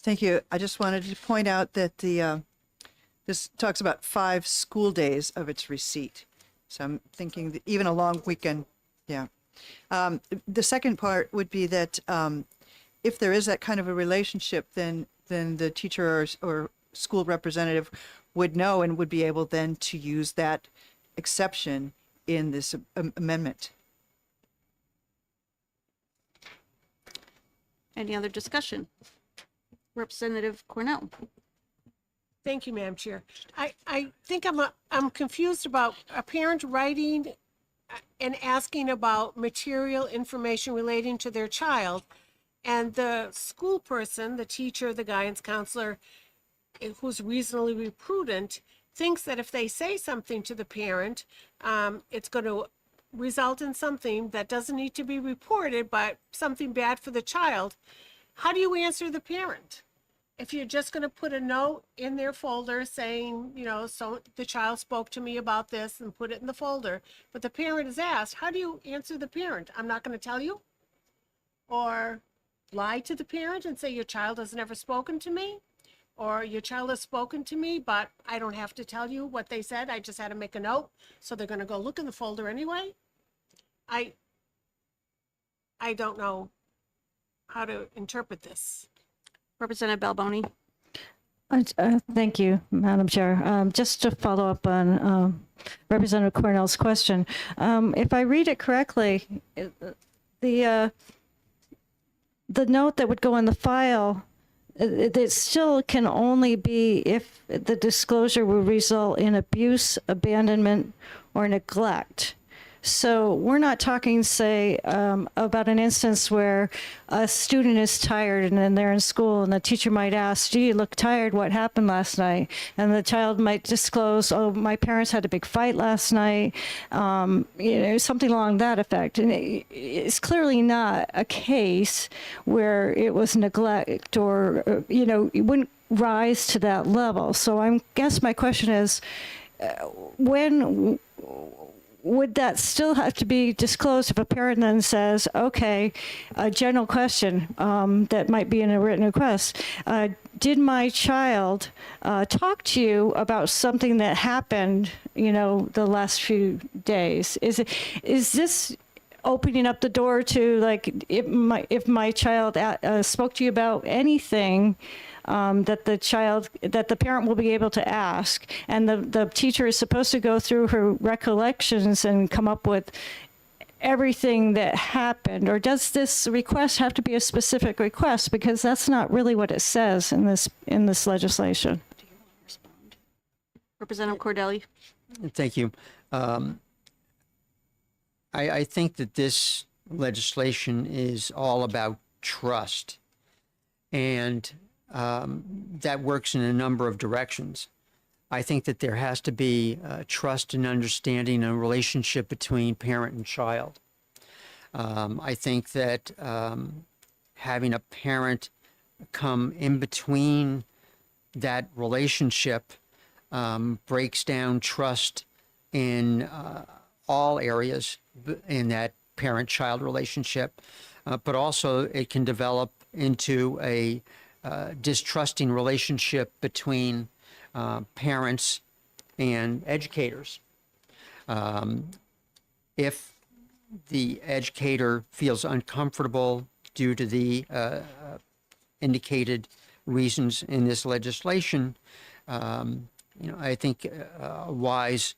Speaker 2: Thank you. I just wanted to point out that this talks about 5 school days of its receipt. So I'm thinking that even a long weekend, yeah. The second part would be that if there is that kind of a relationship, then the teacher or school representative would know and would be able then to use that exception in this amendment.
Speaker 7: Any other discussion? Representative Cornell?
Speaker 13: Thank you, Madam Chair. I think I'm confused about a parent writing and asking about material information relating to their child, and the school person, the teacher, the guidance counselor, who's reasonably prudent, thinks that if they say something to the parent, it's going to result in something that doesn't need to be reported, but something bad for the child. How do you answer the parent? If you're just going to put a note in their folder saying, so the child spoke to me about this, and put it in the folder, but the parent is asked, how do you answer the parent? I'm not going to tell you? Or lie to the parent and say your child has never spoken to me? Or your child has spoken to me, but I don't have to tell you what they said. I just had to make a note. So they're going to go look in the folder anyway. I don't know how to interpret this.
Speaker 7: Representative Balboni.
Speaker 11: Thank you, Madam Chair. Just to follow up on Representative Cornell's question, if I read it correctly, the note that would go in the file, it still can only be if the disclosure would result in abuse, abandonment, or neglect. So we're not talking, say, about an instance where a student is tired and then they're in school and the teacher might ask, gee, you look tired, what happened last night? And the child might disclose, oh, my parents had a big fight last night, something along that effect. And it's clearly not a case where it was neglect or, it wouldn't rise to that level. So I guess my question is, when would that still have to be disclosed if a parent then says, okay, a general question that might be in a written request, did my child talk to you about something that happened, the last few days? Is this opening up the door to, like, if my child spoke to you about anything, that the parent will be able to ask, and the teacher is supposed to go through her recollections and come up with everything that happened? Or does this request have to be a specific request? Because that's not really what it says in this legislation.
Speaker 7: Representative Cordelli.
Speaker 1: Thank you. I think that this legislation is all about trust, and that works in a number of directions. I think that there has to be trust and understanding and a relationship between parent and child. I think that having a parent come in between that relationship breaks down trust in all areas in that parent-child relationship, but also it can develop into a distrusting relationship between parents and educators. If the educator feels uncomfortable due to the indicated reasons in this legislation, I think a wise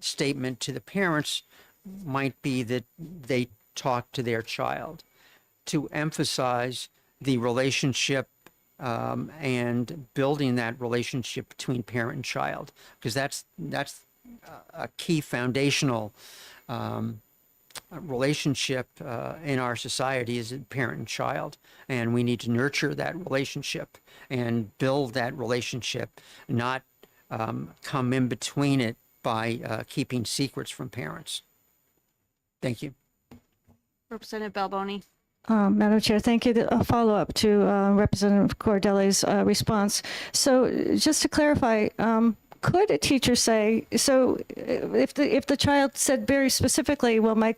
Speaker 1: statement to the parents might be that they talk to their child to emphasize the relationship and building that relationship between parent and child, because that's a key foundational relationship in our society is parent and child, and we need to nurture that relationship and build that relationship, not come in between it by keeping secrets from parents. Thank you.
Speaker 7: Representative Balboni.
Speaker 11: Madam Chair, thank you. A follow-up to Representative Cordelli's response. So just to clarify, could a teacher say, so if the child said very specifically, well, my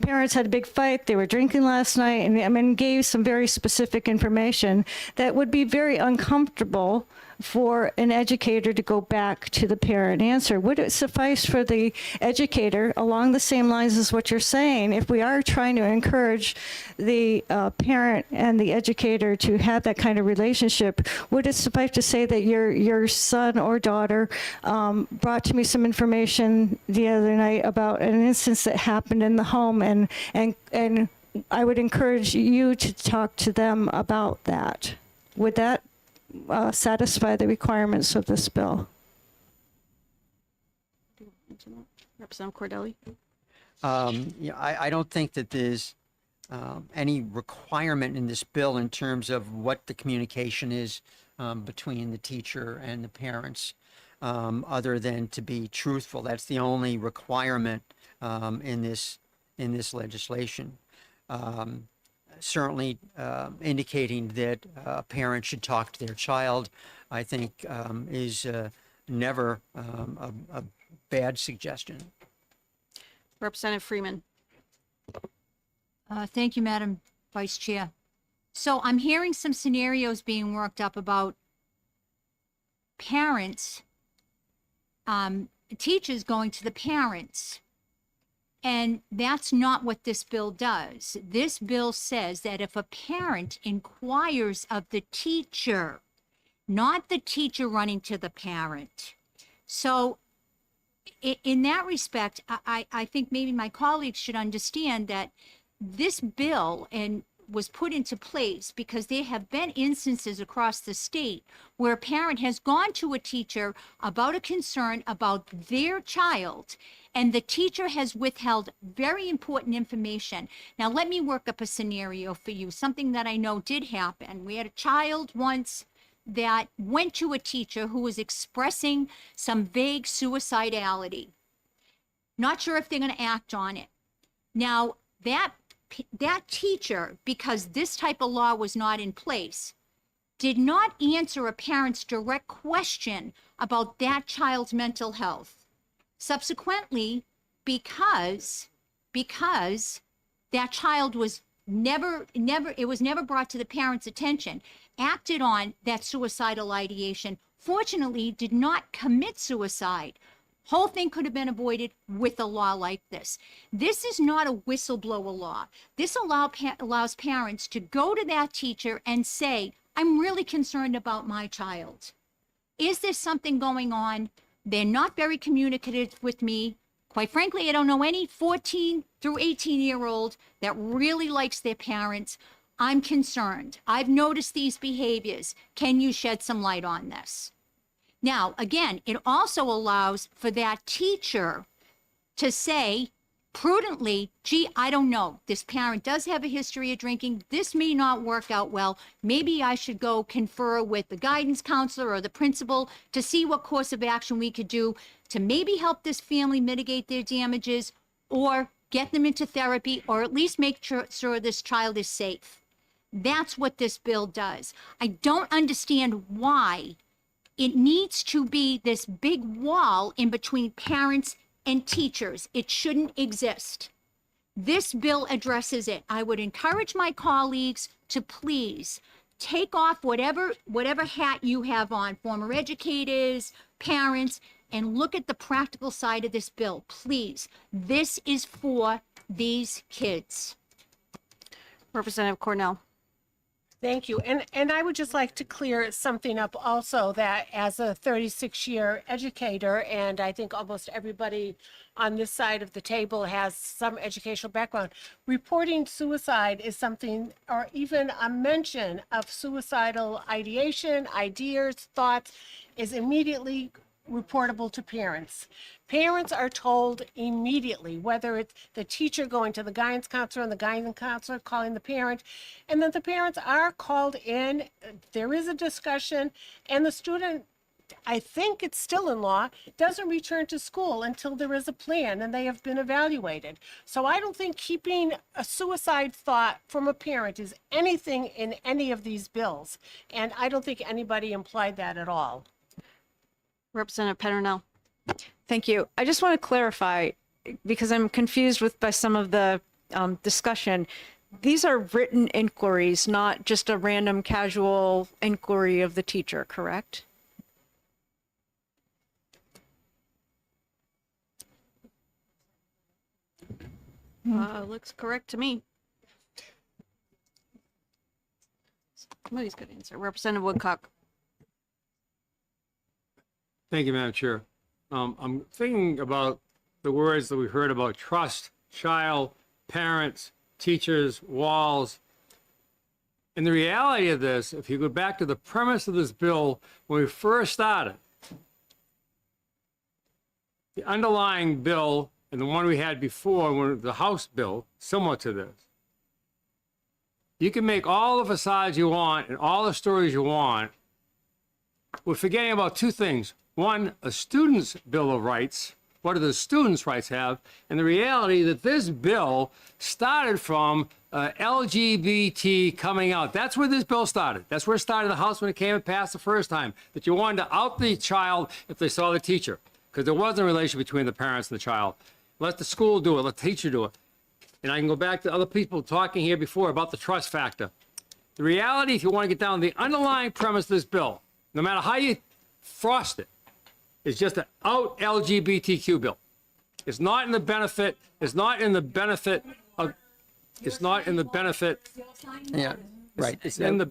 Speaker 11: parents had a big fight, they were drinking last night, and gave some very specific information that would be very uncomfortable for an educator to go back to the parent answer, would it suffice for the educator, along the same lines as what you're saying, if we are trying to encourage the parent and the educator to have that kind of relationship, would it suffice to say that your son or daughter brought to me some information the other night about an instance that happened in the home, and I would encourage you to talk to them about that? Would that satisfy the requirements of this bill?
Speaker 7: Representative Cordelli.
Speaker 1: I don't think that there's any requirement in this bill in terms of what the communication is between the teacher and the parents, other than to be truthful. That's the only requirement in this legislation. Certainly indicating that a parent should talk to their child, I think is never a bad suggestion.
Speaker 7: Representative Freeman.
Speaker 2: Thank you, Madam Vice Chair. So I'm hearing some scenarios being worked up about parents, teachers going to the parents And that's not what this bill does. This bill says that if a parent inquires of the teacher, not the teacher running to the parent. So in that respect, I think maybe my colleagues should understand that this bill was put into place because there have been instances across the state where a parent has gone to a teacher about a concern about their child, and the teacher has withheld very important information. Now, let me work up a scenario for you, something that I know did happen. We had a child once that went to a teacher who was expressing some vague suicidality. Not sure if they're going to act on it. Now, that teacher, because this type of law was not in place, did not answer a parent's direct question about that child's mental health. Subsequently, because that child was never brought to the parent's attention, acted on that suicidal ideation, fortunately did not commit suicide. Whole thing could have been avoided with a law like this. This is not a whistleblower law. This allows parents to go to that teacher and say, I'm really concerned about my child. Is there something going on? They're not very communicative with me. Quite frankly, I don't know any 14 through 18-year-old that really likes their parents. I'm concerned. I've noticed these behaviors. Can you shed some light on this? Now, again, it also allows for that teacher to say prudently, gee, I don't know. This parent does have a history of drinking. This may not work out well. Maybe I should go confer with the guidance counselor or the principal to see what course of action we could do to maybe help this family mitigate their damages or get them into therapy or at least make sure this child is safe. That's what this bill does. I don't understand why it needs to be this big wall in between parents and teachers. It shouldn't exist. This bill addresses it. I would encourage my colleagues to please take off whatever hat you have on, former educators, parents, and look at the practical side of this bill. Please, this is for these kids.
Speaker 7: Representative Cornell.
Speaker 13: Thank you. And I would just like to clear something up also, that as a 36-year educator, and I think almost everybody on this side of the table has some educational background, reporting suicide is something, or even a mention of suicidal ideation, ideas, thoughts, is immediately reportable to parents. Parents are told immediately, whether it's the teacher going to the guidance counselor and the guidance counselor calling the parent, and then the parents are called in, there is a discussion, and the student, I think it's still in law, doesn't return to school until there is a plan and they have been evaluated. So I don't think keeping a suicide thought from a parent is anything in any of these bills, and I don't think anybody implied that at all.
Speaker 7: Representative Peternell.
Speaker 12: Thank you. I just want to clarify, because I'm confused by some of the discussion. These are written inquiries, not just a random casual inquiry of the teacher, correct?
Speaker 7: Looks correct to me. Somebody's got to answer. Representative Woodcock.
Speaker 10: Thank you, Madam Chair. I'm thinking about the words that we heard about trust, child, parents, teachers, walls. And the reality of this, if you go back to the premise of this bill, when we first started, the underlying bill and the one we had before, the House bill, similar to this, you can make all the facades you want and all the stories you want. We're forgetting about two things. One, a student's Bill of Rights. What do the students' rights have? And the reality that this bill started from LGBT coming out. That's where this bill started. That's where it started in the House when it came and passed the first time, that you wanted to out the child if they saw the teacher, because there wasn't a relation between the parents and the child. Let the school do it. Let the teacher do it. And I can go back to other people talking here before about the trust factor. The reality, if you want to get down to the underlying premise of this bill, no matter how you frost it, is just an out LGBTQ bill. It's not in the benefit, it's not in the benefit of, it's not in the benefit,
Speaker 1: Yeah, right.
Speaker 10: it's in the,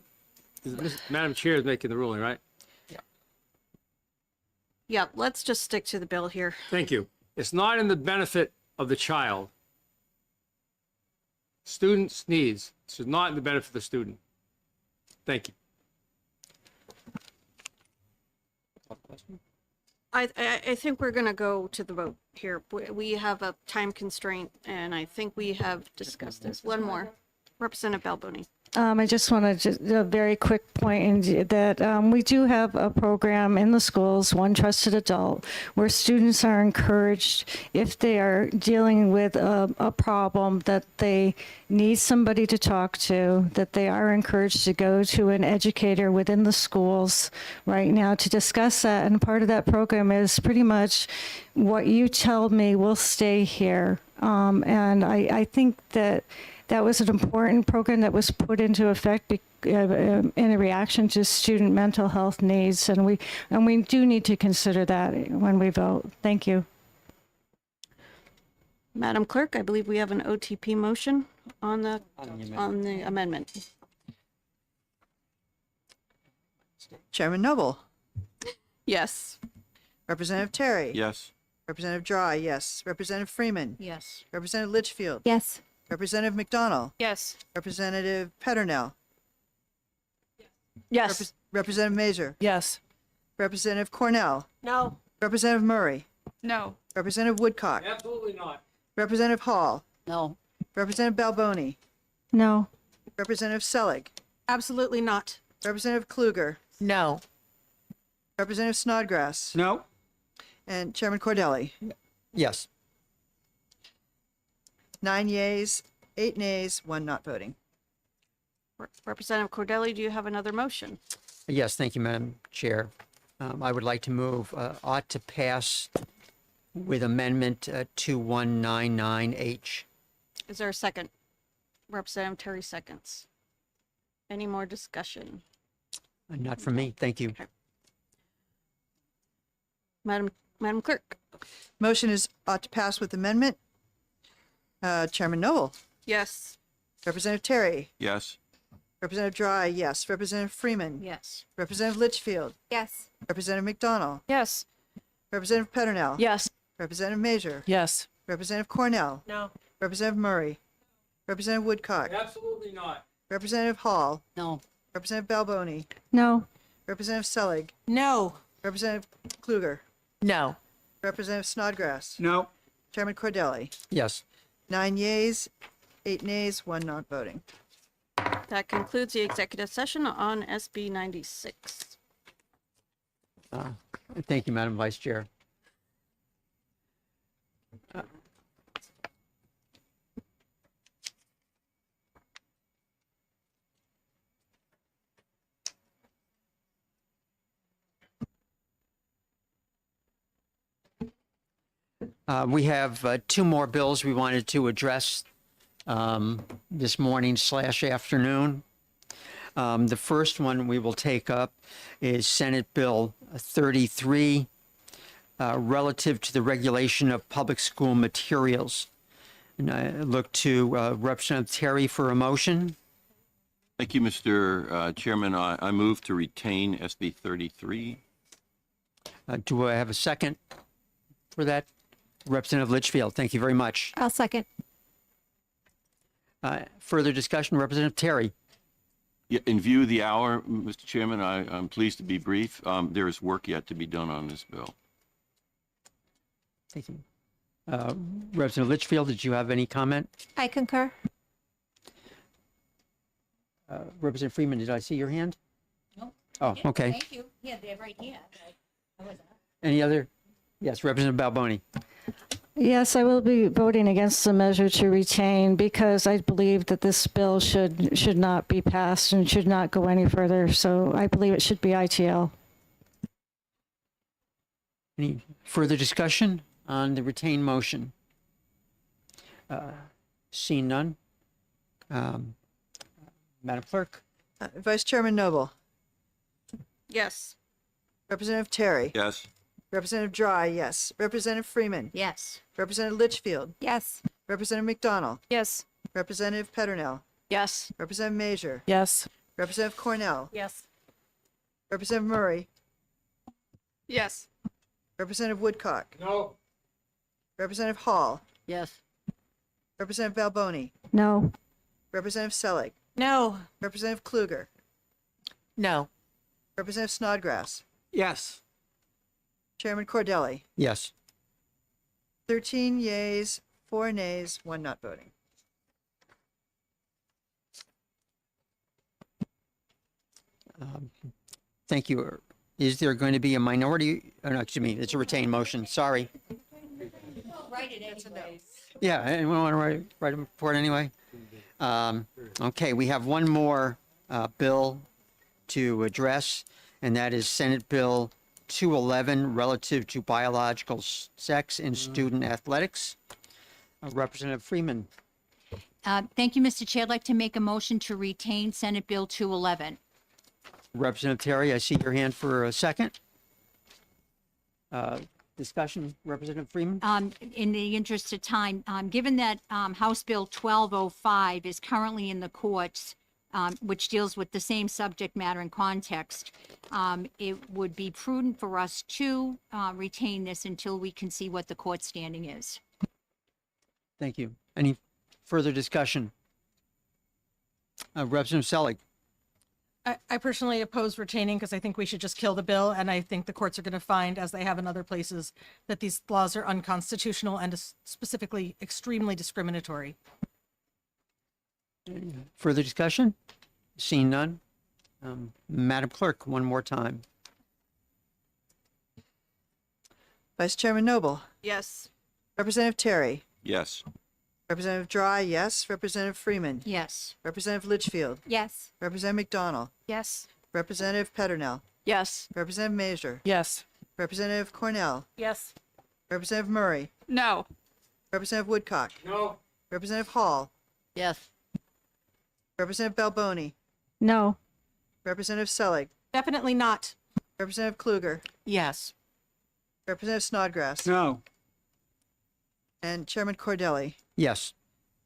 Speaker 10: Madam Chair is making the ruling, right?
Speaker 7: Yeah, let's just stick to the bill here.
Speaker 10: Thank you. It's not in the benefit of the child. Students' needs. This is not in the benefit of the student. Thank you.
Speaker 7: I think we're gonna go to the vote here. We have a time constraint, and I think we have discussed this. One more. Representative Balboni.
Speaker 11: I just want to just a very quick point in that we do have a program in the schools, One Trusted Adult, where students are encouraged if they are dealing with a problem that they need somebody to talk to, that they are encouraged to go to an educator within the schools right now to discuss that. And part of that program is pretty much what you tell me will stay here. And I think that that was an important program that was put into effect in a reaction to student mental health needs, and we do need to consider that when we vote. Thank you.
Speaker 7: Madam Clerk, I believe we have an OTP motion on the amendment.
Speaker 2: Chairman Noble,
Speaker 7: Yes.
Speaker 2: Representative Terry.
Speaker 4: Yes.
Speaker 2: Representative Dry, yes. Representative Freeman.
Speaker 7: Yes.
Speaker 2: Representative Litchfield.
Speaker 3: Yes.
Speaker 2: Representative McDonald.
Speaker 7: Yes.
Speaker 2: Representative Peternell.
Speaker 12: Yes.
Speaker 2: Representative Mazur.
Speaker 12: Yes.
Speaker 2: Representative Cornell.
Speaker 13: No.
Speaker 2: Representative Murray.
Speaker 6: No.
Speaker 2: Representative Woodcock.
Speaker 10: Absolutely not.
Speaker 2: Representative Hall.
Speaker 5: No.
Speaker 2: Representative Balboni.
Speaker 11: No.
Speaker 2: Representative Selig.
Speaker 8: Absolutely not.
Speaker 2: Representative Kluger.
Speaker 12: No.
Speaker 2: Representative Snodgrass.
Speaker 1: No?
Speaker 2: And Chairman Cordelli.
Speaker 1: Yes.
Speaker 2: 9 yeas, 8 nays, 1 not voting.
Speaker 7: Representative Cordelli, do you have another motion?
Speaker 1: Yes, thank you, Madam Chair. I would like to move ought to pass with amendment 2199H.
Speaker 7: Is there a second? Representative Terry seconds. Any more discussion?
Speaker 1: Not from me, thank you.
Speaker 7: Madam Clerk?
Speaker 2: Motion is ought to pass with amendment. Chairman Noble.
Speaker 7: Yes.
Speaker 2: Representative Terry.
Speaker 4: Yes.
Speaker 2: Representative Dry, yes. Representative Freeman.
Speaker 7: Yes.
Speaker 2: Representative Litchfield.
Speaker 3: Yes.
Speaker 2: Representative McDonald.
Speaker 12: Yes.
Speaker 2: Representative Peternell.
Speaker 12: Yes.
Speaker 2: Representative Mazur.
Speaker 12: Yes.
Speaker 2: Representative Cornell.
Speaker 13: No.
Speaker 2: Representative Murray. Representative Woodcock.
Speaker 10: Absolutely not.
Speaker 2: Representative Hall.
Speaker 5: No.
Speaker 2: Representative Balboni.
Speaker 11: No.
Speaker 2: Representative Selig.
Speaker 8: No.
Speaker 2: Representative Kluger.
Speaker 12: No.
Speaker 2: Representative Snodgrass.
Speaker 1: No.
Speaker 2: Chairman Cordelli.
Speaker 1: Yes.
Speaker 2: 9 yeas, 8 nays, 1 not voting.
Speaker 7: That concludes the executive session on SB 96.
Speaker 1: Thank you, Madam Vice Chair. We have 2 more bills we wanted to address this morning / afternoon. The first one we will take up is Senate Bill 33, relative to the regulation of public school materials. And I look to Representative Terry for a motion.
Speaker 4: Thank you, Mr. Chairman. I move to retain SB 33.
Speaker 1: Do I have a second for that? Representative Litchfield, thank you very much.
Speaker 3: I'll second.
Speaker 1: Further discussion, Representative Terry.
Speaker 4: Yeah, in view of the hour, Mr. Chairman, I'm pleased to be brief. There is work yet to be done on this bill.
Speaker 1: Thank you. Representative Litchfield, did you have any comment?
Speaker 3: I concur.
Speaker 1: Representative Freeman, did I see your hand?
Speaker 5: No.
Speaker 1: Oh, okay.
Speaker 5: Thank you. Yeah, they're right here.
Speaker 1: Any other? Yes, Representative Balboni.
Speaker 11: Yes, I will be voting against the measure to retain because I believe that this bill should not be passed and should not go any further. So I believe it should be ITL.
Speaker 1: Any further discussion on the retained motion? Seeing none. Madam Clerk?
Speaker 2: Vice Chairman Noble.
Speaker 7: Yes.
Speaker 2: Representative Terry.
Speaker 4: Yes.
Speaker 2: Representative Dry, yes. Representative Freeman.
Speaker 5: Yes.
Speaker 2: Representative Litchfield.
Speaker 3: Yes.
Speaker 2: Representative McDonald.
Speaker 12: Yes.
Speaker 2: Representative Peternell.
Speaker 12: Yes.
Speaker 2: Representative Major.
Speaker 8: Yes.
Speaker 2: Representative Cornell.
Speaker 13: Yes.
Speaker 2: Representative Murray.
Speaker 6: Yes.
Speaker 2: Representative Woodcock.
Speaker 10: No.
Speaker 2: Representative Hall.
Speaker 5: Yes.
Speaker 2: Representative Balboni.
Speaker 11: No.
Speaker 2: Representative Selig.
Speaker 13: No.
Speaker 2: Representative Kluger.
Speaker 9: No.
Speaker 2: Representative Snodgrass.
Speaker 1: Yes.
Speaker 2: Chairman Cordelli.
Speaker 1: Yes.
Speaker 2: 13 yeas, 4 nays, 1 not voting.
Speaker 1: Thank you. Is there going to be a minority? Oh, no, excuse me. It's a retained motion. Sorry. Yeah, anyone want to write a report anyway? Okay, we have one more bill to address, and that is Senate Bill 211 relative to biological sex in student athletics. Representative Freeman.
Speaker 14: Thank you, Mr. Chair. I'd like to make a motion to retain Senate Bill 211.
Speaker 1: Representative Terry, I see your hand for a second. Discussion, Representative Freeman?
Speaker 14: In the interest of time, given that House Bill 1205 is currently in the courts, which deals with the same subject matter and context, it would be prudent for us to retain this until we can see what the court standing is.
Speaker 1: Thank you. Any further discussion? Representative Selig.
Speaker 8: I personally oppose retaining because I think we should just kill the bill, and I think the courts are going to find, as they have in other places, that these laws are unconstitutional and specifically extremely discriminatory.
Speaker 1: Further discussion? Seeing none. Madam Clerk, one more time.
Speaker 2: Vice Chairman Noble.
Speaker 7: Yes.
Speaker 2: Representative Terry.
Speaker 4: Yes.
Speaker 2: Representative Dry, yes. Representative Freeman.
Speaker 14: Yes.
Speaker 2: Representative Litchfield.
Speaker 3: Yes.
Speaker 2: Representative McDonald.
Speaker 12: Yes.
Speaker 2: Representative Peternell.
Speaker 12: Yes.
Speaker 2: Representative Major.
Speaker 8: Yes.
Speaker 2: Representative Cornell.
Speaker 13: Yes.
Speaker 2: Representative Murray.
Speaker 6: No.
Speaker 2: Representative Woodcock.
Speaker 10: No.
Speaker 2: Representative Hall.
Speaker 5: Yes.
Speaker 2: Representative Balboni.
Speaker 11: No.
Speaker 2: Representative Selig.
Speaker 8: Definitely not.
Speaker 2: Representative Kluger.
Speaker 9: Yes.
Speaker 2: Representative Snodgrass.
Speaker 1: No.
Speaker 2: And Chairman Cordelli.
Speaker 1: Yes.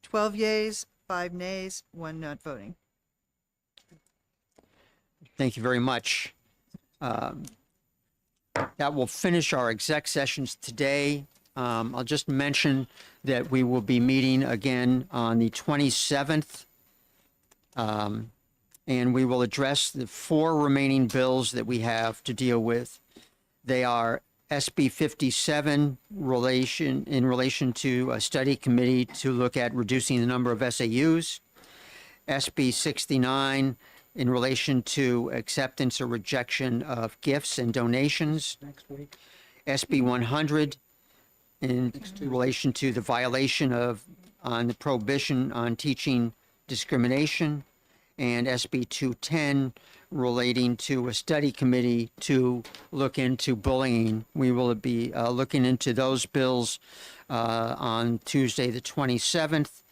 Speaker 2: 12 yeas, 5 nays, 1 not voting.
Speaker 1: Thank you very much. That will finish our exec sessions today. I'll just mention that we will be meeting again on the 27th. And we will address the 4 remaining bills that we have to deal with. They are SB 57 in relation to a study committee to look at reducing the number of SAUs. SB 69 in relation to acceptance or rejection of gifts and donations. Next week. SB 100 in relation to the violation on the prohibition on teaching discrimination, and SB 210 relating to a study committee to look into bullying. We will be looking into those bills on Tuesday, the 27th.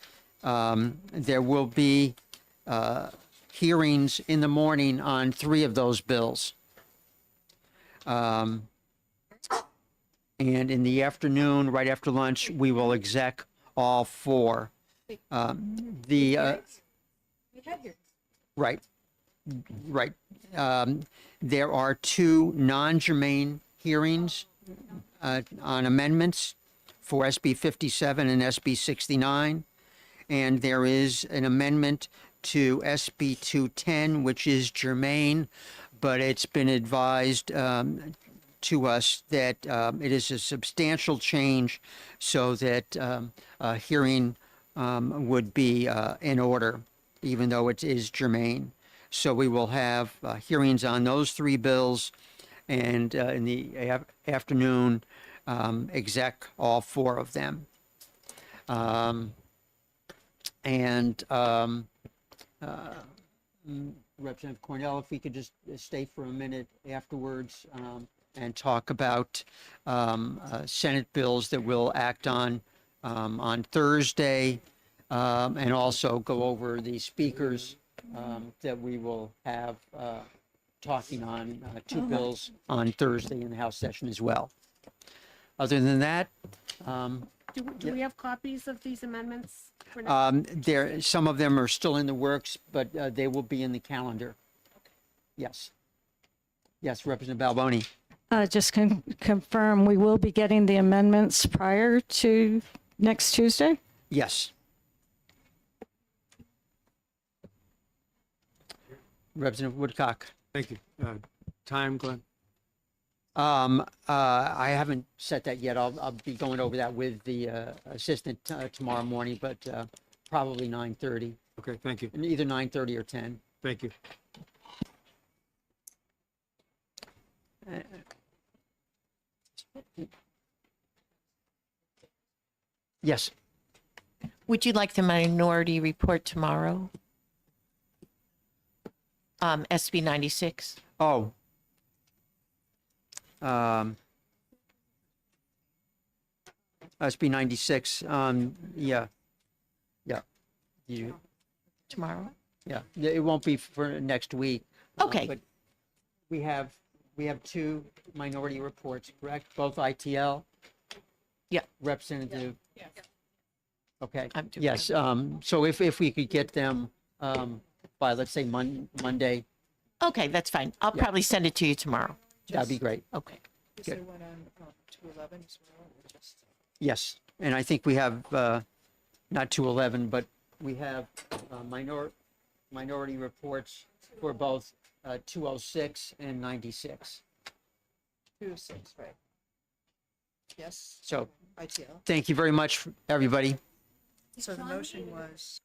Speaker 1: There will be hearings in the morning on 3 of those bills. And in the afternoon, right after lunch, we will exec all 4. Right. Right. There are 2 non-germane hearings on amendments for SB 57 and SB 69. And there is an amendment to SB 210, which is germane, but it's been advised to us that it is a substantial change so that a hearing would be in order, even though it is germane. So we will have hearings on those 3 bills, and in the afternoon, exec all 4 of them. Representative Cornell, if we could just stay for a minute afterwards and talk about Senate bills that we'll act on Thursday, and also go over the speakers that we will have talking on 2 bills on Thursday in the House session as well. Other than that,
Speaker 13: Do we have copies of these amendments? for next-
Speaker 1: some of them are still in the works, but they will be in the calendar. Yes. Yes, Representative Balboni.
Speaker 11: Just confirm, we will be getting the amendments prior to next Tuesday?
Speaker 1: Yes. Representative Woodcock.
Speaker 10: Thank you. Time, Glenn?
Speaker 1: I haven't set that yet. I'll be going over that with the assistant tomorrow morning, but probably 9:30,
Speaker 10: Okay, thank you.
Speaker 1: and either 9:30 or 10.
Speaker 10: Thank you.
Speaker 1: Yes.
Speaker 9: Would you like the minority report tomorrow? SB 96?
Speaker 1: Oh. SB 96. Yeah. Yeah. You,
Speaker 9: Tomorrow?
Speaker 1: yeah. It won't be for next week.
Speaker 9: Okay.
Speaker 1: But we have two minority reports, correct? Both ITL?
Speaker 9: Yeah.
Speaker 1: Representative? Okay.
Speaker 9: I'm doing
Speaker 1: Yes. So if we could get them by, let's say, Monday,
Speaker 9: Okay, that's fine. I'll
Speaker 1: Yeah.
Speaker 9: probably send it to you tomorrow.
Speaker 1: that'd be great.
Speaker 9: Okay.
Speaker 1: Yes, and I think we have, not 211, but we have minority reports for both 206 and 96.
Speaker 2: 206, right. Yes,
Speaker 1: So
Speaker 2: ITL.
Speaker 1: thank you very much, everybody.
Speaker 2: So the motion was